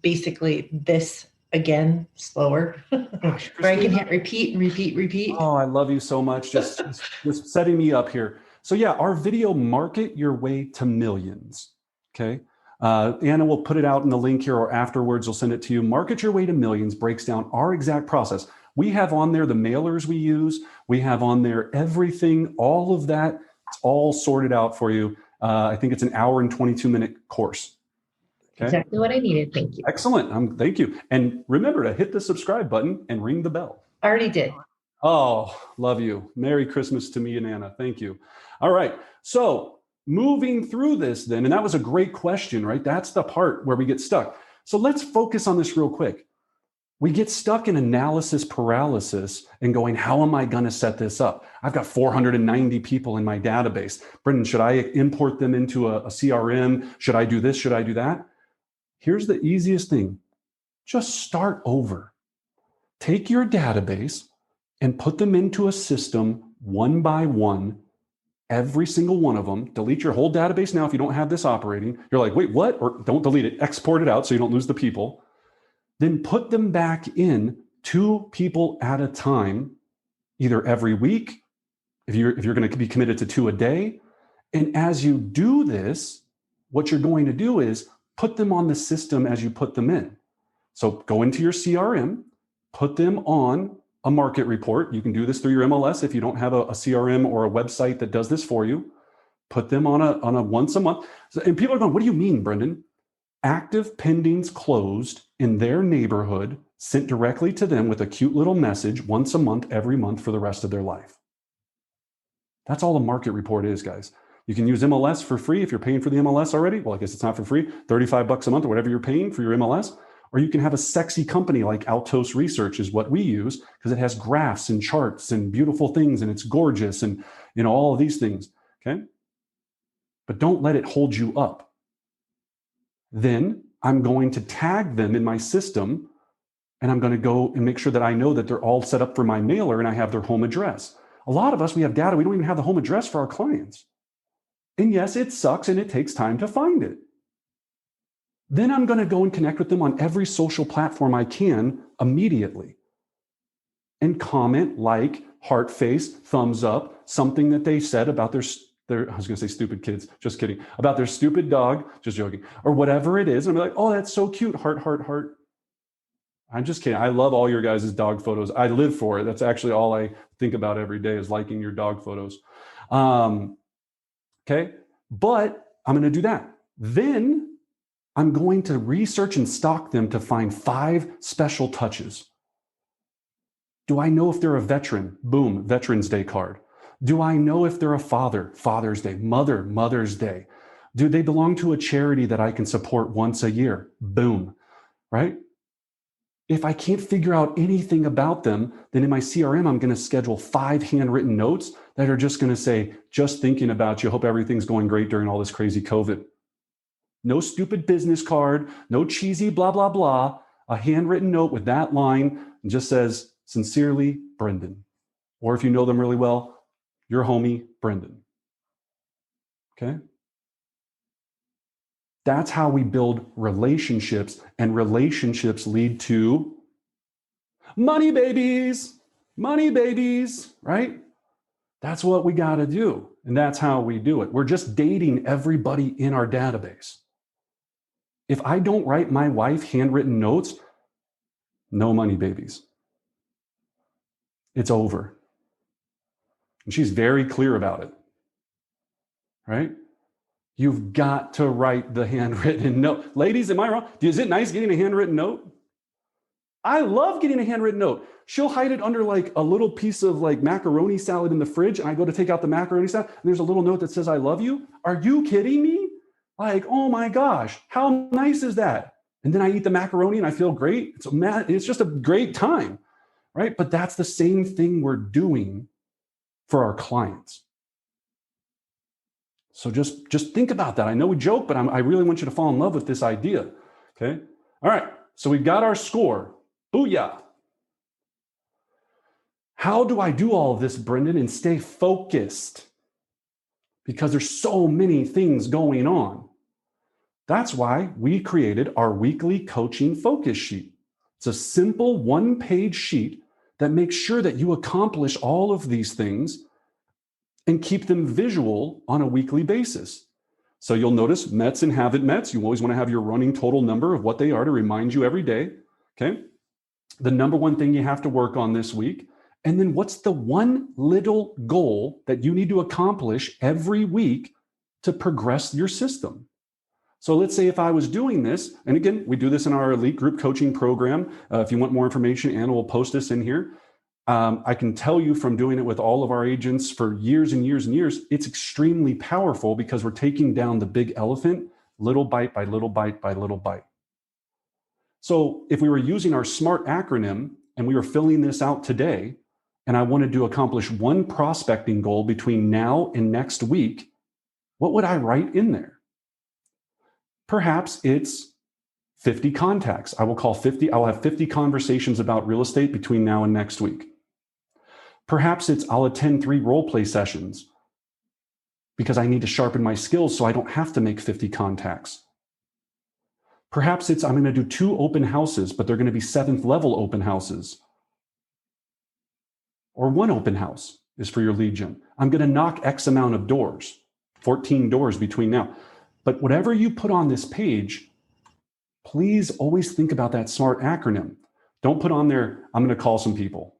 basically this again slower? Gosh, where I can hit repeat and repeat, repeat? Oh, I love you so much. Just setting me up here. So yeah, our video, Market Your Way to Millions. Okay. Anna will put it out in the link here or afterwards. We'll send it to you. Market Your Way to Millions breaks down our exact process. We have on there the mailers we use. We have on there everything, all of that. It's all sorted out for you. I think it's an hour and 22-minute course. Okay? Exactly what I needed. Thank you. Excellent. Thank you. And remember to hit the subscribe button and ring the bell. I already did. Oh, love you. Merry Christmas to me and Anna. Thank you. All right. So moving through this then, and that was a great question, right? That's the part where we get stuck. So let's focus on this real quick. We get stuck in analysis paralysis and going, how am I going to set this up? I've got 490 people in my database. Brendan, should I import them into a CRM? Should I do this? Should I do that? Here's the easiest thing. Just start over. Take your database and put them into a system one by one, every single one of them. Delete your whole database now if you don't have this operating. You're like, wait, what? Or don't delete it. Export it out so you don't lose the people. Then put them back in 2 people at a time, either every week, if you're going to be committed to 2 a day. And as you do this, what you're going to do is put them on the system as you put them in. So go into your CRM, put them on a market report. You can do this through your MLS if you don't have a CRM or a website that does this for you. Put them on a once a month. And people are going, what do you mean, Brendan? Active pendings closed in their neighborhood, sent directly to them with a cute little message once a month, every month for the rest of their life. That's all a market report is, guys. You can use MLS for free if you're paying for the MLS already. Well, I guess it's not for free, $35 a month or whatever you're paying for your MLS. Or you can have a sexy company like Altos Research is what we use because it has graphs and charts and beautiful things and it's gorgeous and all of these things, okay? But don't let it hold you up. Then I'm going to tag them in my system and I'm going to go and make sure that I know that they're all set up for my mailer and I have their home address. A lot of us, we have data, we don't even have the home address for our clients. And yes, it sucks and it takes time to find it. Then I'm going to go and connect with them on every social platform I can immediately and comment, like, heart face, thumbs up, something that they said about their I was going to say stupid kids, just kidding, about their stupid dog, just joking, or whatever it is. And I'm like, oh, that's so cute, heart, heart, heart. I'm just kidding. I love all your guys' dog photos. I live for it. That's actually all I think about every day is liking your dog photos. Okay, but I'm going to do that. Then I'm going to research and stalk them to find 5 special touches. Do I know if they're a veteran? Boom, Veterans Day card. Do I know if they're a father, Father's Day, mother, Mother's Day? Do they belong to a charity that I can support once a year? Boom, right? If I can't figure out anything about them, then in my CRM, I'm going to schedule 5 handwritten notes that are just going to say, just thinking about you. Hope everything's going great during all this crazy COVID. No stupid business card, no cheesy blah, blah, blah. A handwritten note with that line just says, sincerely, Brendan. Or if you know them really well, your homie, Brendan. Okay? That's how we build relationships, and relationships lead to money babies, right? That's what we got to do. And that's how we do it. We're just dating everybody in our database. If I don't write my wife handwritten notes, no money babies. It's over. And she's very clear about it, right? You've got to write the handwritten note. Ladies, am I wrong? Is it nice getting a handwritten note? I love getting a handwritten note. She'll hide it under like a little piece of like macaroni salad in the fridge, and I go to take out the macaroni salad, and there's a little note that says, I love you. Are you kidding me? Like, oh my gosh, how nice is that? And then I eat the macaroni and I feel great. It's just a great time, right? But that's the same thing we're doing for our clients. So just think about that. I know we joke, but I really want you to fall in love with this idea, okay? All right, so we've got our score. Booyah. How do I do all of this, Brendan, and stay focused? Because there's so many things going on. That's why we created our weekly coaching focus sheet. It's a simple one-page sheet that makes sure that you accomplish all of these things and keep them visual on a weekly basis. So you'll notice METs and have it METs. You always want to have your running total number of what they are to remind you every day, okay? The number one thing you have to work on this week. And then what's the one little goal that you need to accomplish every week to progress your system? So let's say if I was doing this, and again, we do this in our elite group coaching program. If you want more information, Anna will post this in here. I can tell you from doing it with all of our agents for years and years and years, it's extremely powerful because we're taking down the big elephant little bite by little bite by little bite. So if we were using our SMART acronym and we were filling this out today, and I wanted to accomplish one prospecting goal between now and next week, what would I write in there? Perhaps it's 50 contacts. I will have 50 conversations about real estate between now and next week. Perhaps it's I'll attend 3 role play sessions because I need to sharpen my skills so I don't have to make 50 contacts. Perhaps it's I'm going to do 2 open houses, but they're going to be 7th level open houses. Or 1 open house is for your lead gen. I'm going to knock X amount of doors, 14 doors between now. But whatever you put on this page, please always think about that SMART acronym. Don't put on there, I'm going to call some people.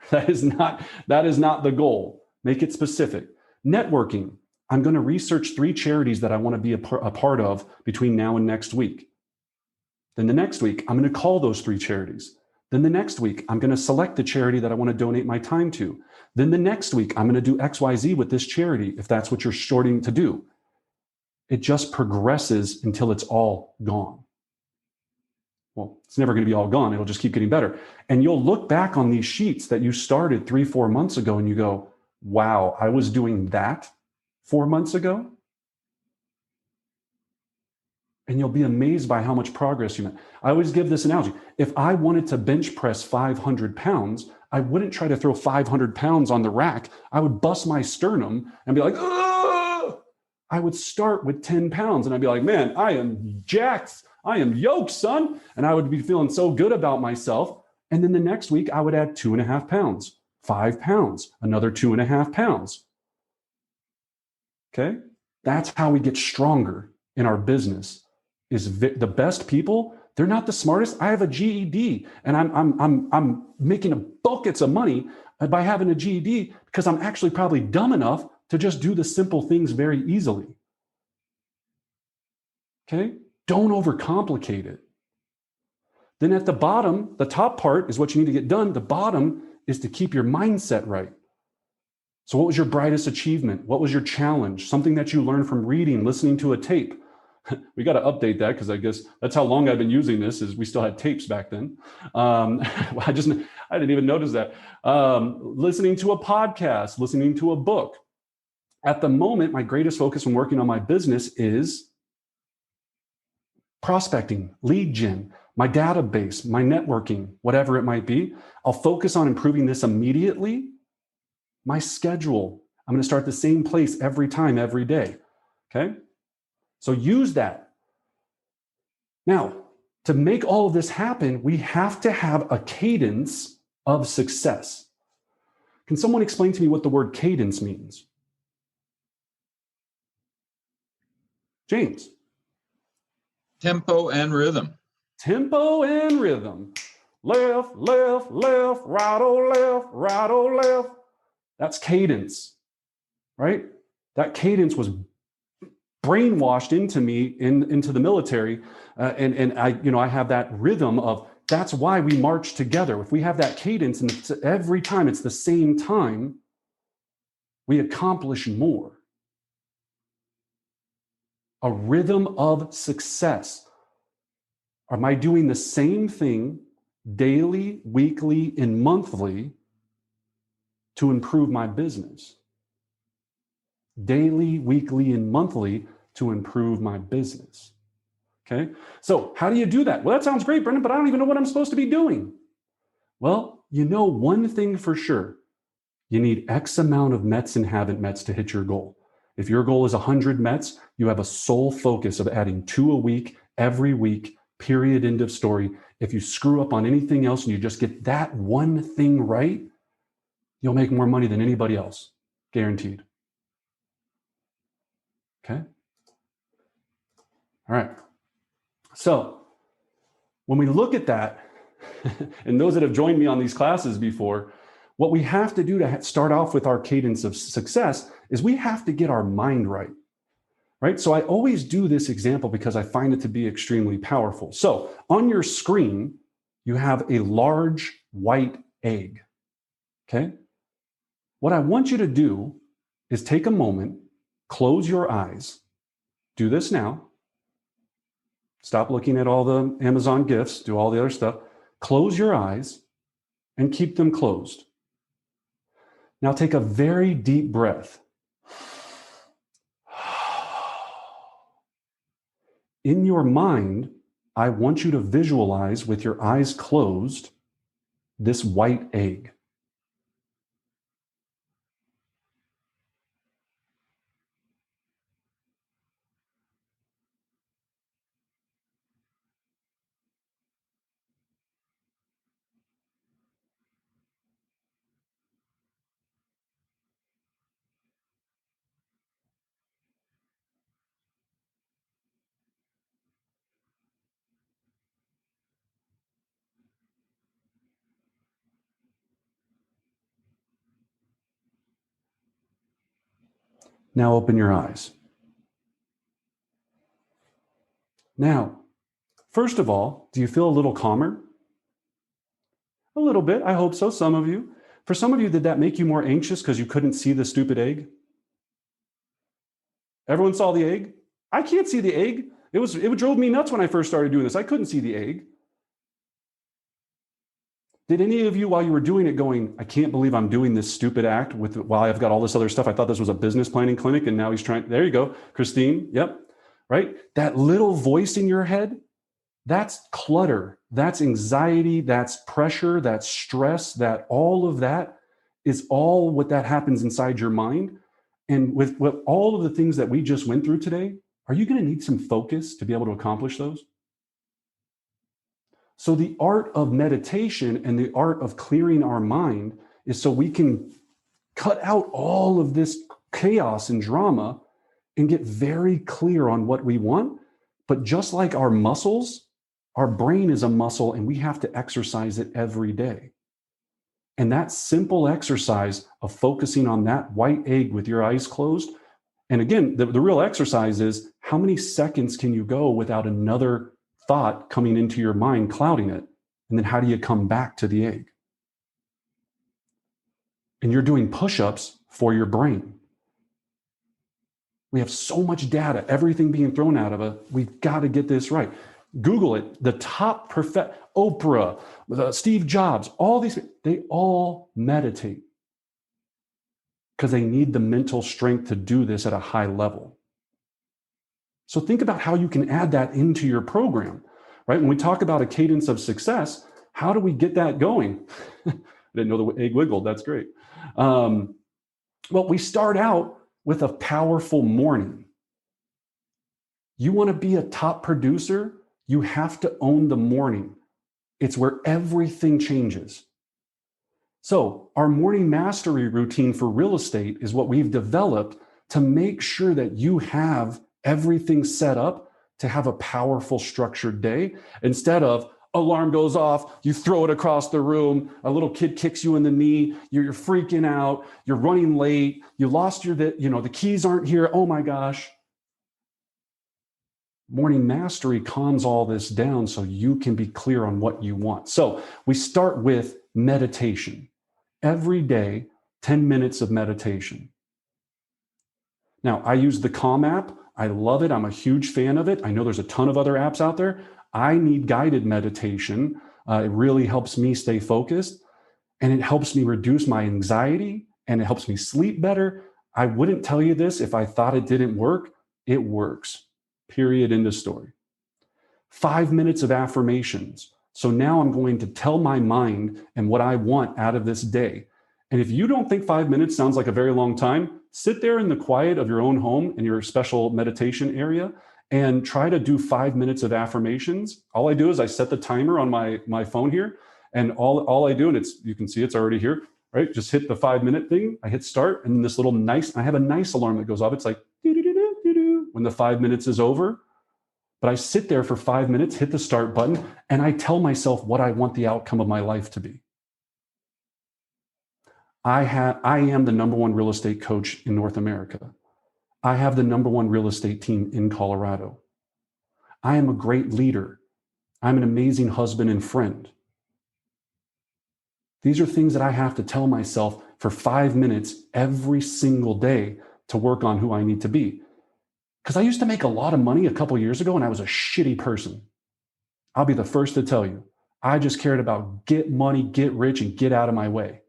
That is not the goal. Make it specific. Networking. I'm going to research 3 charities that I want to be a part of between now and next week. Then the next week, I'm going to call those 3 charities. Then the next week, I'm going to select the charity that I want to donate my time to. Then the next week, I'm going to do XYZ with this charity, if that's what you're starting to do. It just progresses until it's all gone. Well, it's never going to be all gone. It'll just keep getting better. And you'll look back on these sheets that you started 3-4 months ago and you go, wow, I was doing that 4 months ago. And you'll be amazed by how much progress you made. I always give this analogy. If I wanted to bench press 500 pounds, I wouldn't try to throw 500 pounds on the rack. I would bust my sternum and be like, oh! I would start with 10 pounds and I'd be like, man, I am jacked. I am yoked, son. And I would be feeling so good about myself. And then the next week I would add 2.5 pounds, 5 pounds, another 2.5 pounds. Okay. That's how we get stronger in our business. The best people, they're not the smartest. I have a GED and I'm making buckets of money by having a GED because I'm actually probably dumb enough to just do the simple things very easily. Okay? Don't overcomplicate it. Then at the bottom, the top part is what you need to get done. The bottom is to keep your mindset right. So what was your brightest achievement? What was your challenge? Something that you learned from reading, listening to a tape. We got to update that because I guess that's how long I've been using this, is we still had tapes back then. I didn't even notice that. Listening to a podcast, listening to a book. At the moment, my greatest focus when working on my business is prospecting, lead gen, my database, my networking, whatever it might be. I'll focus on improving this immediately. My schedule, I'm going to start the same place every time, every day. Okay? So use that. Now, to make all of this happen, we have to have a cadence of success. Can someone explain to me what the word cadence means? James. Tempo and rhythm. Tempo and rhythm. Left, left, left, right, oh, left, right, oh, left. That's cadence, right? That cadence was brainwashed into me into the military. And I have that rhythm of, that's why we march together. If we have that cadence and every time it's the same time, we accomplish more. A rhythm of success. Am I doing the same thing daily, weekly, and monthly to improve my business? Daily, weekly, and monthly to improve my business. Okay, so how do you do that? Well, that sounds great, Brendan, but I don't even know what I'm supposed to be doing. Well, you know one thing for sure. You need X amount of METs and haven't METs to hit your goal. If your goal is 100 METs, you have a sole focus of adding 2 a week, every week, period, end of story. If you screw up on anything else and you just get that one thing right, you'll make more money than anybody else, guaranteed. Okay? All right. So when we look at that, and those that have joined me on these classes before, what we have to do to start off with our cadence of success is we have to get our mind right, right? So I always do this example because I find it to be extremely powerful. So on your screen, you have a large white egg, okay? What I want you to do is take a moment, close your eyes. Do this now. Stop looking at all the Amazon gifts, do all the other stuff. Close your eyes and keep them closed. Now take a very deep breath. In your mind, I want you to visualize with your eyes closed this white egg. Now open your eyes. Now, first of all, do you feel a little calmer? A little bit, I hope so, some of you. For some of you, did that make you more anxious because you couldn't see the stupid egg? Everyone saw the egg? I can't see the egg. It drove me nuts when I first started doing this. I couldn't see the egg. Did any of you, while you were doing it, going, I can't believe I'm doing this stupid act while I've got all this other stuff. I thought this was a business planning clinic and now he's trying, there you go, Christine, yep, right? That little voice in your head, that's clutter, that's anxiety, that's pressure, that's stress, that all of that is all what that happens inside your mind. And with all of the things that we just went through today, are you going to need some focus to be able to accomplish those? So the art of meditation and the art of clearing our mind is so we can cut out all of this chaos and drama and get very clear on what we want. But just like our muscles, our brain is a muscle and we have to exercise it every day. And that simple exercise of focusing on that white egg with your eyes closed. And again, the real exercise is how many seconds can you go without another thought coming into your mind, clouding it? And then how do you come back to the egg? And you're doing push-ups for your brain. We have so much data, everything being thrown out of it. We've got to get this right. Google it. The top Oprah, Steve Jobs, all these, they all meditate because they need the mental strength to do this at a high level. So think about how you can add that into your program, right? When we talk about a cadence of success, how do we get that going? I didn't know the egg wiggled. That's great. Well, we start out with a powerful morning. You want to be a top producer, you have to own the morning. It's where everything changes. So our morning mastery routine for real estate is what we've developed to make sure that you have everything set up to have a powerful structured day instead of alarm goes off, you throw it across the room, a little kid kicks you in the knee, you're freaking out, you're running late, you lost the keys aren't here, oh my gosh. Morning mastery calms all this down so you can be clear on what you want. So we start with meditation. Every day, 10 minutes of meditation. Now, I use the Calm app. I love it. I'm a huge fan of it. I know there's a ton of other apps out there. I need guided meditation. It really helps me stay focused, and it helps me reduce my anxiety, and it helps me sleep better. I wouldn't tell you this if I thought it didn't work. It works. Period. End of story. 5 minutes of affirmations. So now I'm going to tell my mind and what I want out of this day. And if you don't think 5 minutes sounds like a very long time, sit there in the quiet of your own home in your special meditation area and try to do 5 minutes of affirmations. All I do is I set the timer on my phone here, and all I do, and you can see it's already here, right? Just hit the 5 minute thing. I hit start, and this little I have a nice alarm that goes off. It's like when the 5 minutes is over. But I sit there for 5 minutes, hit the start button, and I tell myself what I want the outcome of my life to be. I am the #1 real estate coach in North America. I have the #1 real estate team in Colorado. I am a great leader. I'm an amazing husband and friend. These are things that I have to tell myself for 5 minutes every single day to work on who I need to be. Because I used to make a lot of money a couple years ago and I was a shitty person. I'll be the first to tell you. I just cared about get money, get rich, and get out of my way.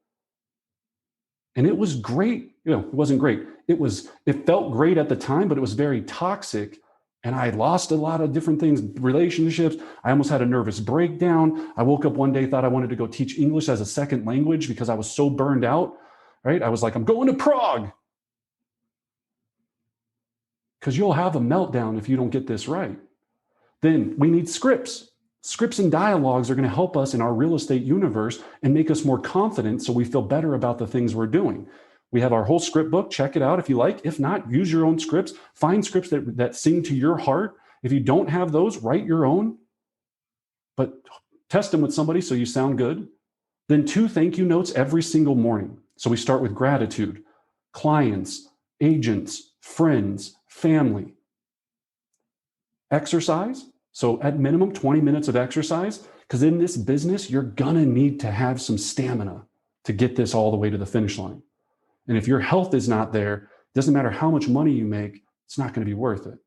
And it was great. It wasn't great. It felt great at the time, but it was very toxic. And I lost a lot of different things, relationships. I almost had a nervous breakdown. I woke up one day, thought I wanted to go teach English as a second language because I was so burned out, right? I was like, I'm going to Prague. Because you'll have a meltdown if you don't get this right. Then we need scripts. Scripts and dialogues are going to help us in our real estate universe and make us more confident so we feel better about the things we're doing. We have our whole script book. Check it out if you like. If not, use your own scripts. Find scripts that sing to your heart. If you don't have those, write your own. But test them with somebody so you sound good. Then 2 thank you notes every single morning. So we start with gratitude, clients, agents, friends, family. Exercise. So at minimum, 20 minutes of exercise, because in this business, you're gonna need to have some stamina to get this all the way to the finish line. And if your health is not there, it doesn't matter how much money you make, it's not gonna be worth it.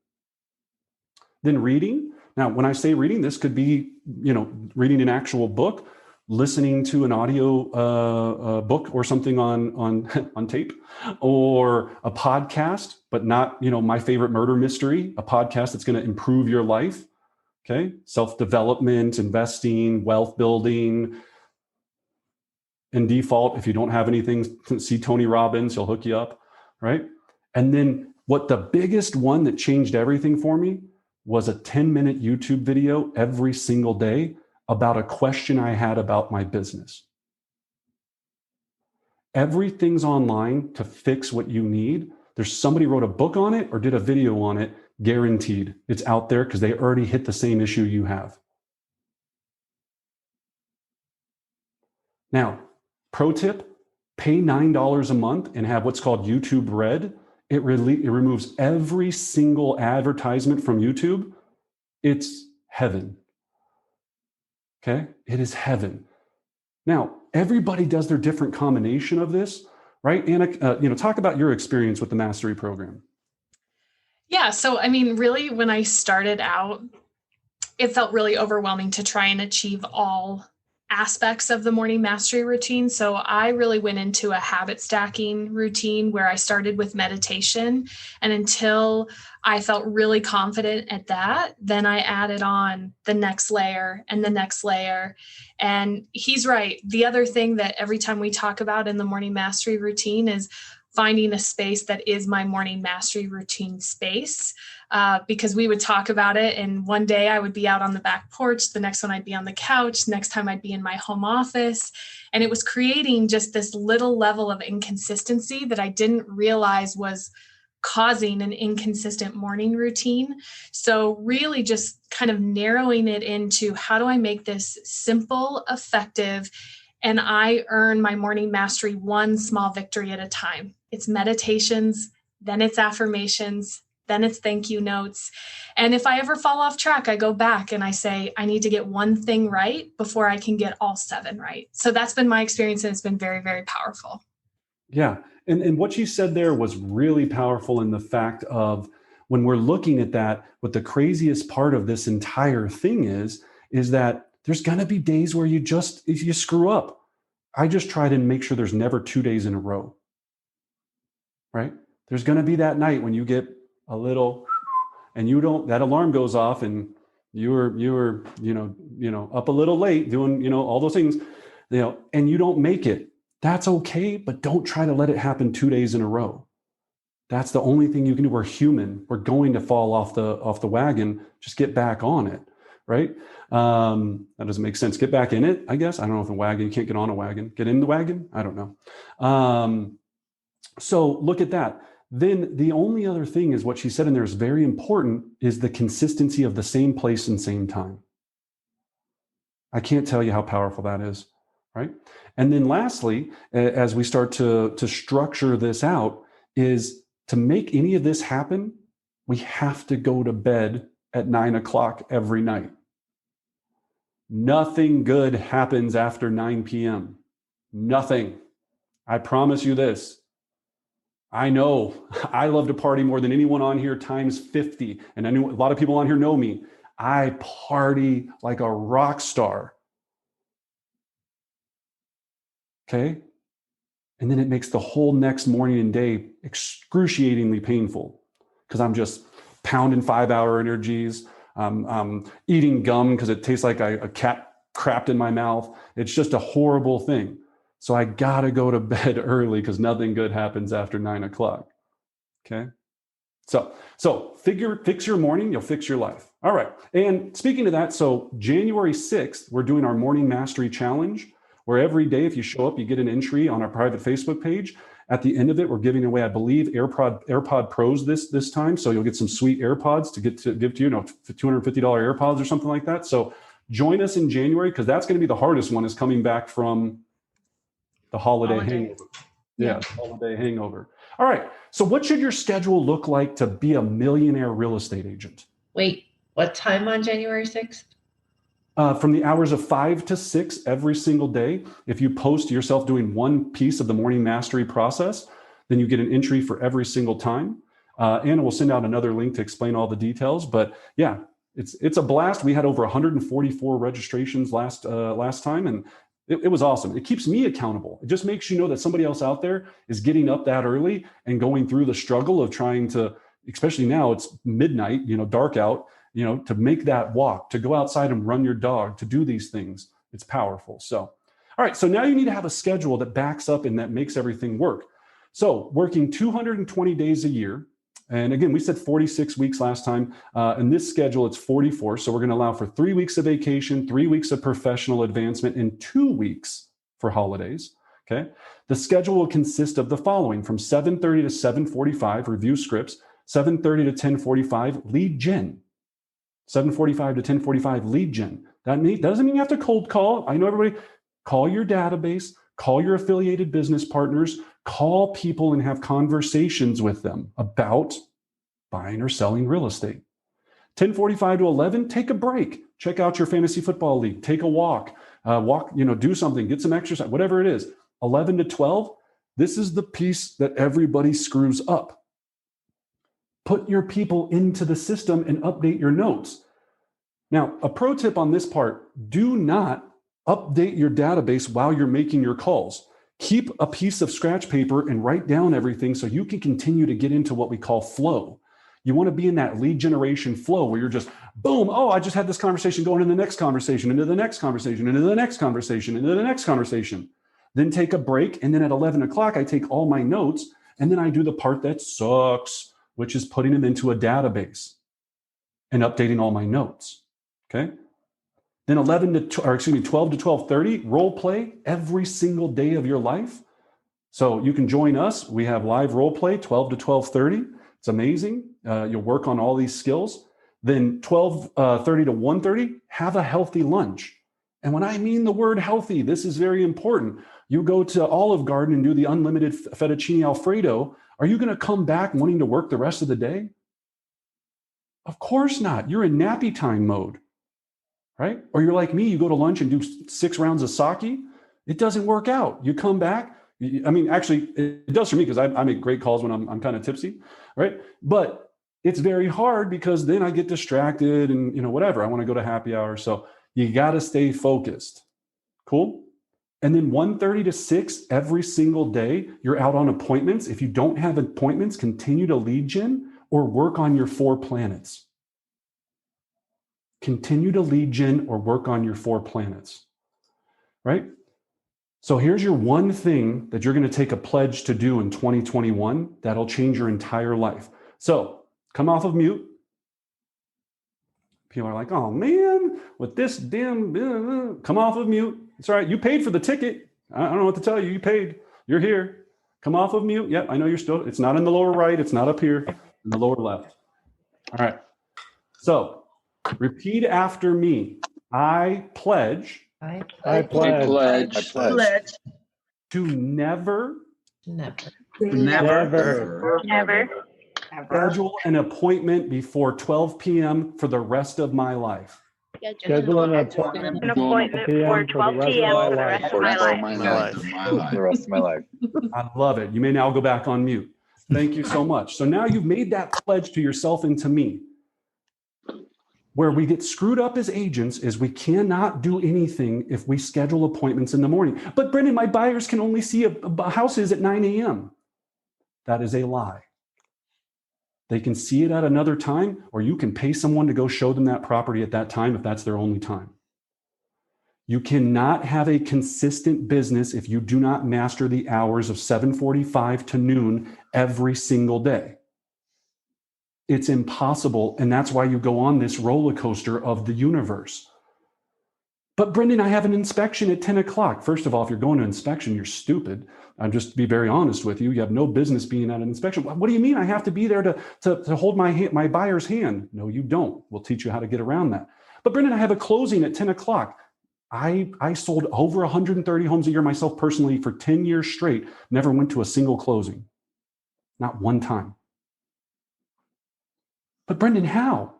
Then reading. Now, when I say reading, this could be, reading an actual book, listening to an audio book or something on tape, or a podcast, but not, my favorite murder mystery, a podcast that's going to improve your life. Okay. Self-development, investing, wealth building. In default, if you don't have anything, see Tony Robbins, he'll hook you up. Right. And then what the biggest one that changed everything for me was a 10-minute YouTube video every single day about a question I had about my business. Everything's online to fix what you need. There's somebody wrote a book on it or did a video on it, guaranteed. It's out there because they already hit the same issue you have. Now, pro tip, pay $9 a month and have what's called YouTube Red. It removes every single advertisement from YouTube. It's heaven. Okay? It is heaven. Now, everybody does their different combination of this, right? Anna, talk about your experience with the mastery program. Yeah. So, I mean, really, when I started out, it felt really overwhelming to try and achieve all aspects of the morning mastery routine. So I really went into a habit stacking routine where I started with meditation. And until I felt really confident at that, then I added on the next layer and the next layer. And he's right. The other thing that every time we talk about in the morning mastery routine is finding a space that is my morning mastery routine space, because we would talk about it. And one day I would be out on the back porch. The next one I'd be on the couch. Next time I'd be in my home office. And it was creating just this little level of inconsistency that I didn't realize was causing an inconsistent morning routine. So really just kind of narrowing it into how do I make this simple, effective, and I earn my morning mastery one small victory at a time. It's meditations, then it's affirmations, then it's thank you notes. And if I ever fall off track, I go back and I say, I need to get one thing right before I can get all 7 right. So that's been my experience, and it's been very, very powerful. Yeah. And what you said there was really powerful in the fact of when we're looking at that, what the craziest part of this entire thing is that there's going to be days where you screw up. I just try to make sure there's never 2 days in a row, right? There's going to be that night when you get a little, and that alarm goes off, and you were up a little late doing, all those things, and you don't make it. That's okay, but don't try to let it happen 2 days in a row. That's the only thing you can do. We're human. We're going to fall off the wagon. Just get back on it. Right? That doesn't make sense. Get back in it, I guess. I don't know if the wagon, you can't get on a wagon. Get in the wagon? I don't know. So look at that. Then the only other thing is what she said in there is very important, is the consistency of the same place and same time. I can't tell you how powerful that is, right? And then lastly, as we start to structure this out, is to make any of this happen, we have to go to bed at 9 o'clock every night. Nothing good happens after 9 p.m. Nothing. I promise you this. I know I love to party more than anyone on here times 50. And I know a lot of people on here know me. I party like a rock star. Okay? And then it makes the whole next morning and day excruciatingly painful because I'm just pounding 5-hour energies. Eating gum because it tastes like a cat crapped in my mouth. It's just a horrible thing. So I got to go to bed early because nothing good happens after 9 o'clock. Okay. So fix your morning, you'll fix your life. All right. And speaking of that, so January 6th, we're doing our Morning Mastery Challenge, where every day, if you show up, you get an entry on our private Facebook page. At the end of it, we're giving away, I believe, AirPod Pros this time. So you'll get some sweet AirPods to give to you, $250 AirPods or something like that. So join us in January, because that's going to be the hardest one, is coming back from the holiday hangover. Yeah, holiday hangover. All right. So what should your schedule look like to be a millionaire real estate agent? Wait, what time on January 6th? From the hours of 5 to 6 every single day. If you post yourself doing one piece of the morning mastery process, then you get an entry for every single time. Anna will send out another link to explain all the details. But yeah, it's a blast. We had over 144 registrations last time, and it was awesome. It keeps me accountable. It just makes you know that somebody else out there is getting up that early and going through the struggle of trying to, especially now it's midnight, dark out, to make that walk, to go outside and run your dog, to do these things. It's powerful. So, all right. So now you need to have a schedule that backs up and that makes everything work. So working 220 days a year. And again, we said 46 weeks last time. In this schedule, it's 44. So we're going to allow for 3 weeks of vacation, 3 weeks of professional advancement, and 2 weeks for holidays. Okay. The schedule will consist of the following: from 7:30 to 7:45, review scripts; 7:30 to 10:45, lead gen; 7:45 to 10:45, lead gen. That doesn't mean you have to cold call. I know everybody. Call your database, call your affiliated business partners, call people and have conversations with them about buying or selling real estate. 10:45 to 11, take a break. Check out your fantasy football league. Take a walk. Do something. Get some exercise. Whatever it is. 11 to 12, This is the piece that everybody screws up. Put your people into the system and update your notes. Now, a pro tip on this part, do not update your database while you're making your calls. Keep a piece of scratch paper and write down everything so you can continue to get into what we call flow. You want to be in that lead generation flow where you're just, boom, oh, I just had this conversation going into the next conversation, into the next conversation, into the next conversation, into the next conversation. Then take a break. And then at 11 o'clock, I take all my notes and then I do the part that sucks, which is putting them into a database and updating all my notes. Okay. Then 12 to 12:30, role play every single day of your life. So you can join us. We have live role play 12 to 12:30. It's amazing. You'll work on all these skills. Then 12:30 to 1:30, have a healthy lunch. And when I mean the word healthy, this is very important. You go to Olive Garden and do the unlimited fettuccine Alfredo. Are you going to come back wanting to work the rest of the day? Of course not. You're in nappy time mode, right? Or you're like me, you go to lunch and do 6 rounds of sake. It doesn't work out. You come back. I mean, actually, it does for me because I make great calls when I'm kind of tipsy, right? But it's very hard because then I get distracted and, whatever. I want to go to happy hour. So you got to stay focused. Cool? And then 1:30 to 6 every single day, you're out on appointments. If you don't have appointments, continue to lead gen or work on your 4 planets. Continue to lead gen or work on your 4 planets, right? So here's your one thing that you're going to take a pledge to do in 2021 that'll change your entire life. So come off of mute. People are like, oh man, with this damn, come off of mute. It's all right. You paid for the ticket. I don't know what to tell you. You paid. You're here. Come off of mute. Yep, I know you're still, it's not in the lower right. It's not up here in the lower left. All right. So repeat after me. I pledge. I pledge To never schedule an appointment before 12 p.m. for the rest of my life. Schedule an appointment for 12 p.m. for the rest of The rest of my life. I love it. You may now go back on mute. Thank you so much. So now you've made that pledge to yourself and to me. Where we get screwed up as agents is we cannot do anything if we schedule appointments in the morning. But Brendan, my buyers can only see houses at 9 a.m. That is a lie. They can see it at another time, or you can pay someone to go show them that property at that time if that's their only time. You cannot have a consistent business if you do not master the hours of 7:45 to noon every single day. It's impossible, and that's why you go on this roller coaster of the universe. But Brendan, I have an inspection at 10 o'clock. First of all, if you're going to inspection, you're stupid. I'm just to be very honest with you. You have no business being at an inspection. What do you mean I have to be there to hold my buyer's hand? No, you don't. We'll teach you how to get around that. But Brendan, I have a closing at 10 o'clock. I sold over 130 homes a year myself personally for 10 years straight. Never went to a single closing. Not one time. But Brendan, how?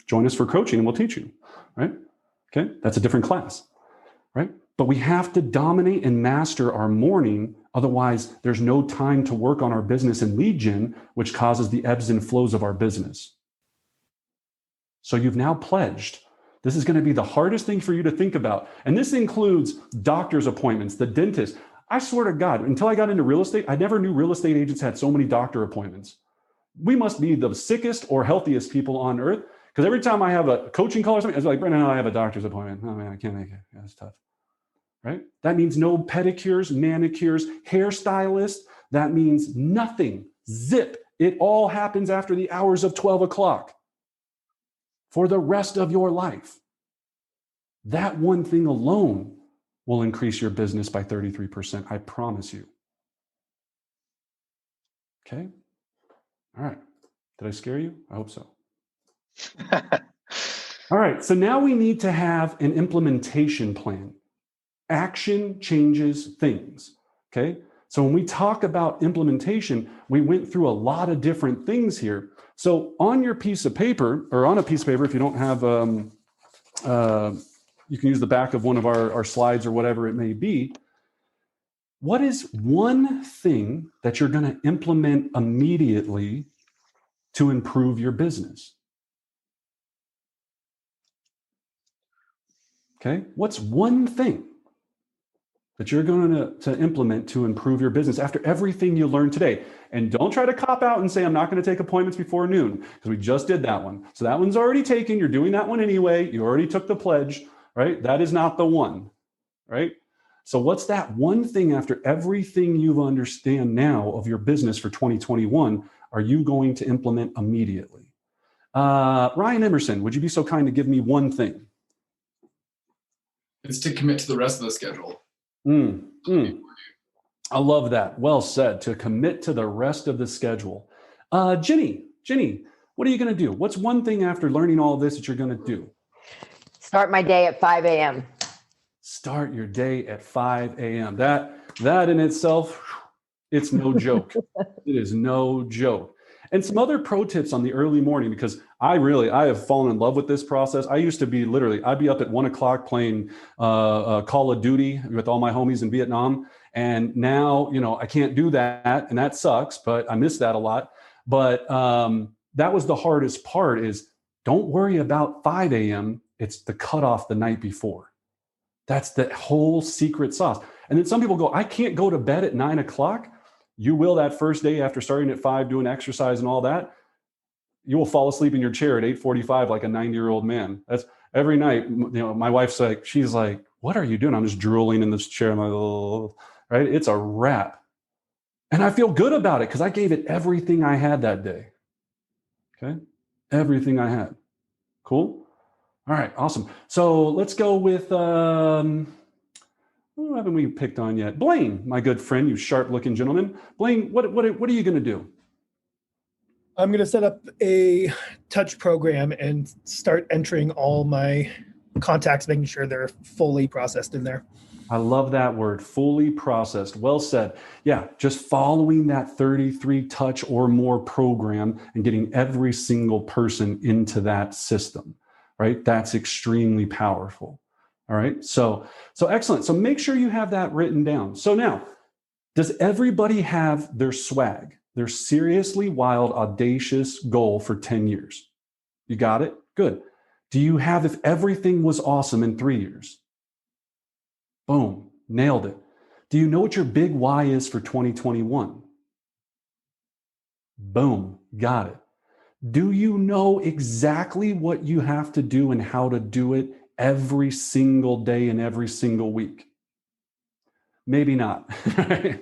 Join us for coaching and we'll teach you, right? Okay, that's a different class, right? But we have to dominate and master our morning. Otherwise, there's no time to work on our business and lead gen, which causes the ebbs and flows of our business. So you've now pledged. This is going to be the hardest thing for you to think about. And this includes doctor's appointments, the dentist. I swear to God, until I got into real estate, I never knew real estate agents had so many doctor appointments. We must be the sickest or healthiest people on earth. Because every time I have a coaching call or something, it's like, Brendan, I have a doctor's appointment. Oh man, I can't make it. That's tough. Right? That means no pedicures, manicures, hairstylists. That means nothing. Zip. It all happens after the hours of 12 o'clock for the rest of your life. That one thing alone will increase your business by 33%. I promise you. Okay? All right. Did I scare you? I hope so. All right. So now we need to have an implementation plan. Action changes things. Okay. So when we talk about implementation, we went through a lot of different things here. So on your piece of paper, or on a piece of paper, if you don't have, you can use the back of one of our slides or whatever it may be. What is one thing that you're going to implement immediately to improve your business? Okay, what's one thing that you're going to implement to improve your business after everything you learned today? And don't try to cop out and say, I'm not going to take appointments before noon, because we just did that one. So that one's already taken. You're doing that one anyway. You already took the pledge, right? That is not the one, right? So what's that one thing after everything you understand now of your business for 2021 are you going to implement immediately? Ryan Emerson, would you be so kind to give me one thing? It's to commit to the rest of the schedule. I love that. Well said. To commit to the rest of the schedule. Jenny, what are you going to do? What's one thing after learning all this that you're going to do? Start my day at 5 a.m. Start your day at 5 a.m. That in itself, it's no joke. It is no joke. And some other pro tips on the early morning, because I have fallen in love with this process. I used to be I'd be up at 1 o'clock playing Call of Duty with all my homies in Vietnam. And now, I can't do that. And that sucks, but I miss that a lot. But that was the hardest part is don't worry about 5 a.m. It's the cutoff the night before. That's the whole secret sauce. And then some people go, I can't go to bed at 9 o'clock. You will that first day after starting at 5, doing exercise and all that. You will fall asleep in your chair at 8:45 like a 90-year-old man. That's every night. My wife's like, she's like, what are you doing? I'm just drooling in this chair. I'm like, oh, right? It's a wrap. And I feel good about it because I gave it everything I had that day. Okay? Everything I had. Cool? All right, awesome. So let's go with, who haven't we picked on yet? Blaine, my good friend, you sharp-looking gentleman. Blaine, what are you going to do? I'm going to set up a touch program and start entering all my contacts, making sure they're fully processed in there. I love that word, fully processed. Well said. Yeah, just following that 33 touch or more program and getting every single person into that system, right? That's extremely powerful. All right. So excellent. So make sure you have that written down. So now, does everybody have their swag, their seriously wild, audacious goal for 10 years? You got it? Good. Do you have if everything was awesome in 3 years? Boom. Nailed it. Do you know what your big why is for 2021? Boom. Got it. Do you know exactly what you have to do and how to do it every single day and every single week? Maybe not.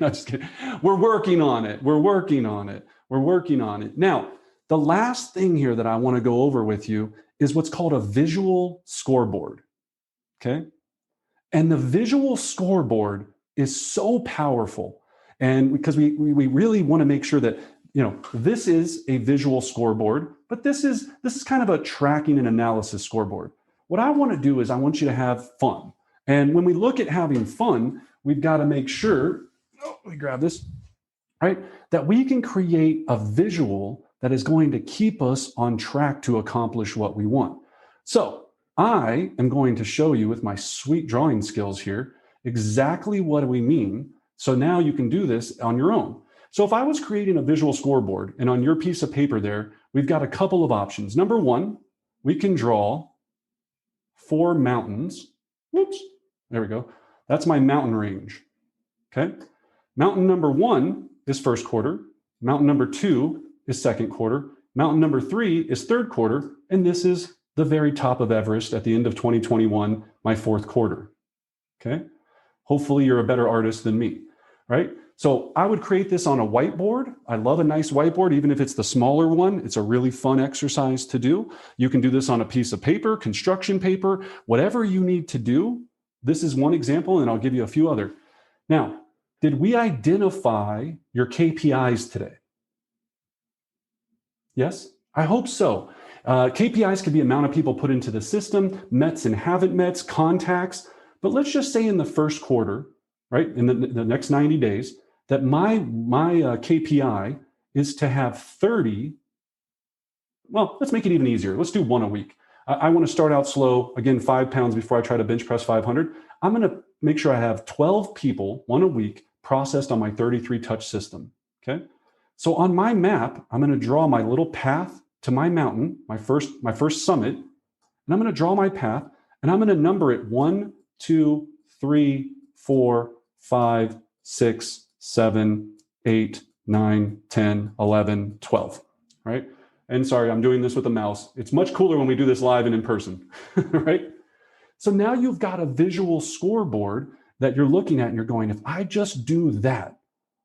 No, just kidding. We're working on it. We're working on it. Now, the last thing here that I want to go over with you is what's called a visual scoreboard. Okay? And the visual scoreboard is so powerful. And because we really want to make sure that, this is a visual scoreboard, but this is kind of a tracking and analysis scoreboard. What I want to do is I want you to have fun. And when we look at having fun, we've got to make sure, let me grab this, right? That we can create a visual that is going to keep us on track to accomplish what we want. So I am going to show you with my sweet drawing skills here exactly what we mean. So now you can do this on your own. So if I was creating a visual scoreboard and on your piece of paper there, we've got a couple of options. Number one, we can draw 4 mountains. Whoops, there we go. That's my mountain range, okay? Mountain number 1 is first quarter. Mountain number 2 is second quarter. Mountain number 3 is third quarter. And this is the very top of Everest at the end of 2021, my fourth quarter, okay? Hopefully you're a better artist than me, right? So I would create this on a whiteboard. I love a nice whiteboard, even if it's the smaller one. It's a really fun exercise to do. You can do this on a piece of paper, construction paper, whatever you need to do. This is one example, and I'll give you a few other. Now, did we identify your KPIs today? Yes? I hope so. KPIs could be amount of people put into the system, mets and haven't mets, contacts. But let's just say in the first quarter, right, in the next 90 days, that my KPI is to have 30. Well, let's make it even easier. Let's do 1 a week. I want to start out slow, again, 5 pounds before I try to bench press 500. I'm going to make sure I have 12 people, 1 a week, processed on my 33 touch system. Okay. So on my map, I'm going to draw my little path to my mountain, my first summit, and I'm going to draw my path and I'm going to number it 1, 2, 3, 4, 5, 6, 7, 8, 9, 10, 11, 12, right? And sorry, I'm doing this with a mouse. It's much cooler when we do this live and in person, right? So now you've got a visual scoreboard that you're looking at and you're going, if I just do that,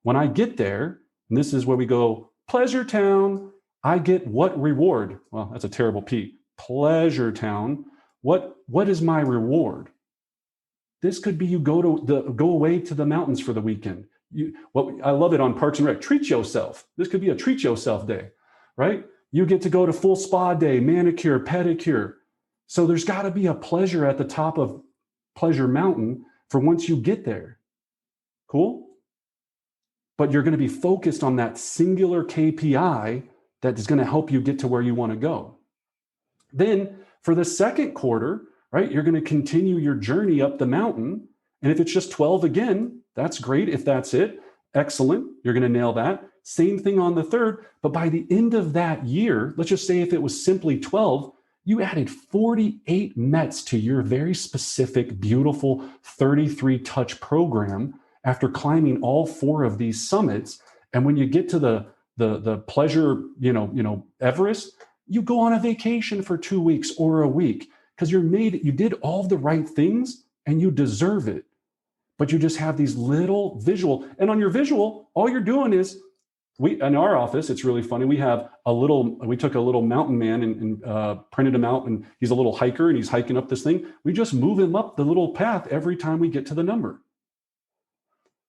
when I get there, and this is where we go, Pleasure Town, I get what reward? Well, that's a terrible P. Pleasure Town. What is my reward? This could be you go away to the mountains for the weekend. I love it on Parks and Rec. Treat yourself. This could be a treat yourself day, right? You get to go to full spa day, manicure, pedicure. So there's got to be a pleasure at the top of Pleasure Mountain for once you get there. Cool? But you're going to be focused on that singular KPI that is going to help you get to where you want to go. Then for the second quarter, right, you're going to continue your journey up the mountain. And if it's just 12 again, that's great. If that's it, excellent. You're going to nail that. Same thing on the third. But by the end of that year, let's just say if it was simply 12, you added 48 METs to your very specific, beautiful 33 touch program after climbing all 4 of these summits. And when you get to the pleasure, Everest, you go on a vacation for 2 weeks or a week because you did all the right things and you deserve it. But you just have these little visual, and on your visual, all you're doing is, in our office, it's really funny. We took a little mountain man and printed him out, and he's a little hiker and he's hiking up this thing. We just move him up the little path every time we get to the number.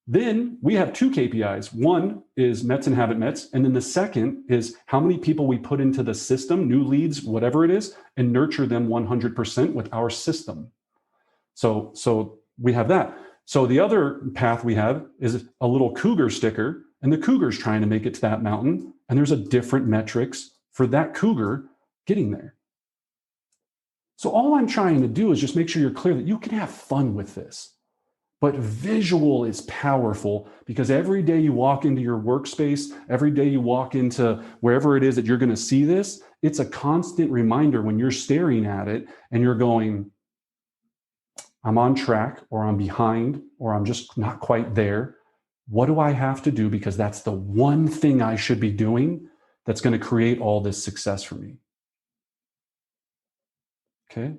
Then we have 2 KPIs. One is METs and haven't METs. And then the second is how many people we put into the system, new leads, whatever it is, and nurture them 100% with our system. So we have that. So the other path we have is a little cougar sticker, and the cougar's trying to make it to that mountain. And there's a different metrics for that cougar getting there. So all I'm trying to do is just make sure you're clear that you can have fun with this. But visual is powerful because every day you walk into your workspace, every day you walk into wherever it is that you're going to see this, it's a constant reminder when you're staring at it and you're going, I'm on track, or I'm behind, or I'm just not quite there. What do I have to do? Because that's the one thing I should be doing that's going to create all this success for me. Okay.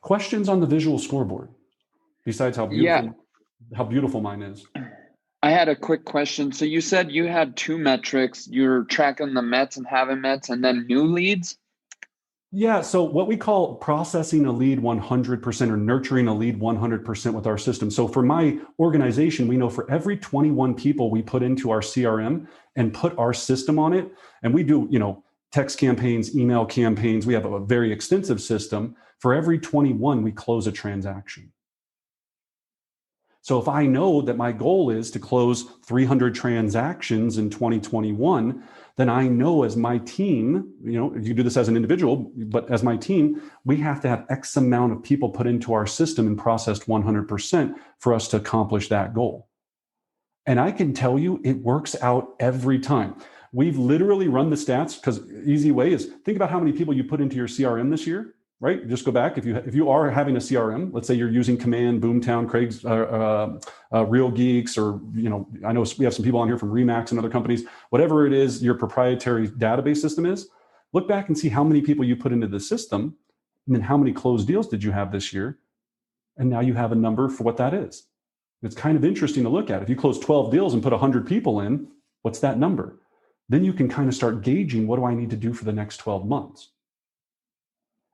Questions on the visual scoreboard, besides how beautiful mine is? I had a quick question. So you said you had 2 metrics. You're tracking the METs and haven't METs, and then new leads? Yeah, so what we call processing a lead 100% or nurturing a lead 100% with our system. So for my organization, we know for every 21 people we put into our CRM and put our system on it, and we do, text campaigns, email campaigns, we have a very extensive system. For every 21, we close a transaction. So if I know that my goal is to close 300 transactions in 2021, then I know as my team, you do this as an individual, but as my team, we have to have X amount of people put into our system and processed 100% for us to accomplish that goal. And I can tell you, it works out every time. We've literally run the stats, because easy way is think about how many people you put into your CRM this year, right? Just go back. If you are having a CRM, let's say you're using Command, Boomtown, Craig's, Real Geeks, or I know we have some people on here from Remax and other companies. Whatever it is your proprietary database system is, look back and see how many people you put into the system, and then how many closed deals did you have this year, and now you have a number for what that is. It's kind of interesting to look at. If you close 12 deals and put 100 people in, what's that number? Then you can kind of start gauging, what do I need to do for the next 12 months?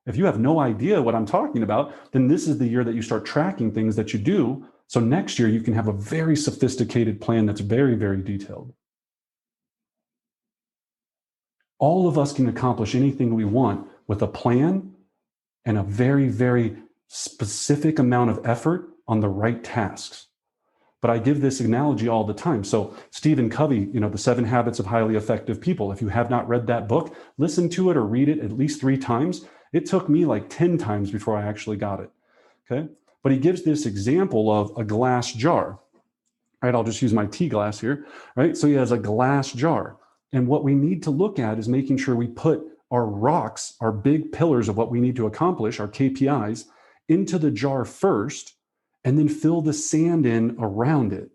If you have no idea what I'm talking about, then this is the year that you start tracking things that you do. So next year you can have a very sophisticated plan that's very, very detailed. All of us can accomplish anything we want with a plan and a very, very specific amount of effort on the right tasks. But I give this analogy all the time. So Stephen Covey, the 7 Habits of Highly Effective People. If you have not read that book, listen to it or read it at least 3 times. It took me like 10 times before I actually got it. Okay. But he gives this example of a glass jar, right? I'll just use my tea glass here, right? So he has a glass jar. And what we need to look at is making sure we put our rocks, our big pillars of what we need to accomplish, our KPIs, into the jar first, and then fill the sand in around it.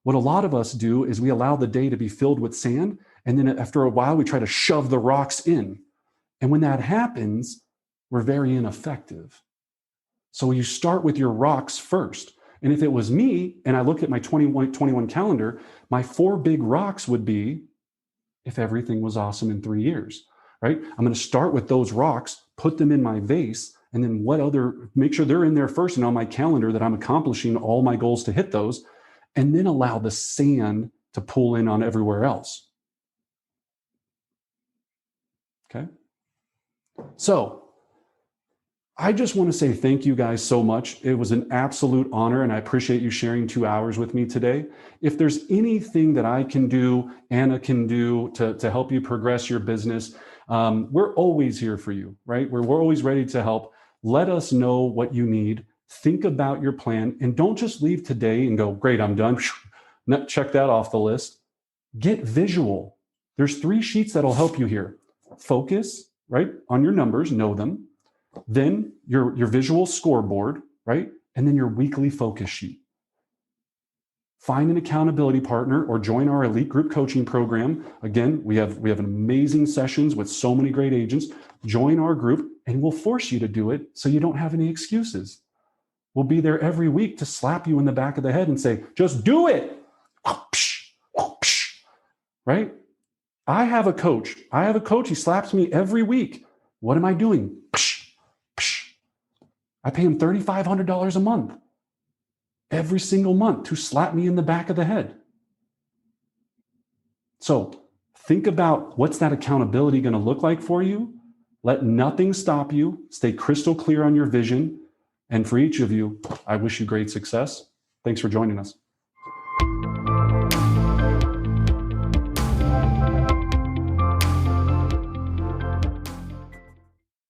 What a lot of us do is we allow the day to be filled with sand, and then after a while, we try to shove the rocks in. And when that happens, we're very ineffective. So you start with your rocks first. And if it was me, and I look at my 2021 calendar, my 4 big rocks would be, if everything was awesome in 3 years, right? I'm going to start with those rocks, put them in my vase, and then make sure they're in there first and on my calendar that I'm accomplishing all my goals to hit those, and then allow the sand to pull in on everywhere else. Okay? So I just want to say thank you guys so much. It was an absolute honor, and I appreciate you sharing 2 hours with me today. If there's anything that I can do, Anna can do to help you progress your business, we're always here for you, right? We're always ready to help. Let us know what you need. Think about your plan, and don't just leave today and go, great, I'm done. Check that off the list. Get visual. There's 3 sheets that'll help you here. Focus, right, on your numbers, know them. Then your visual scoreboard, right? And then your weekly focus sheet. Find an accountability partner or join our elite group coaching program. Again, we have amazing sessions with so many great agents. Join our group and we'll force you to do it so you don't have any excuses. We'll be there every week to slap you in the back of the head and say, just do it. Right? I have a coach. He slaps me every week. What am I doing? I pay him $3,500 a month, every single month, to slap me in the back of the head. So think about, what's that accountability going to look like for you? Let nothing stop you. Stay crystal clear on your vision. And for each of you, I wish you great success. Thanks for joining us.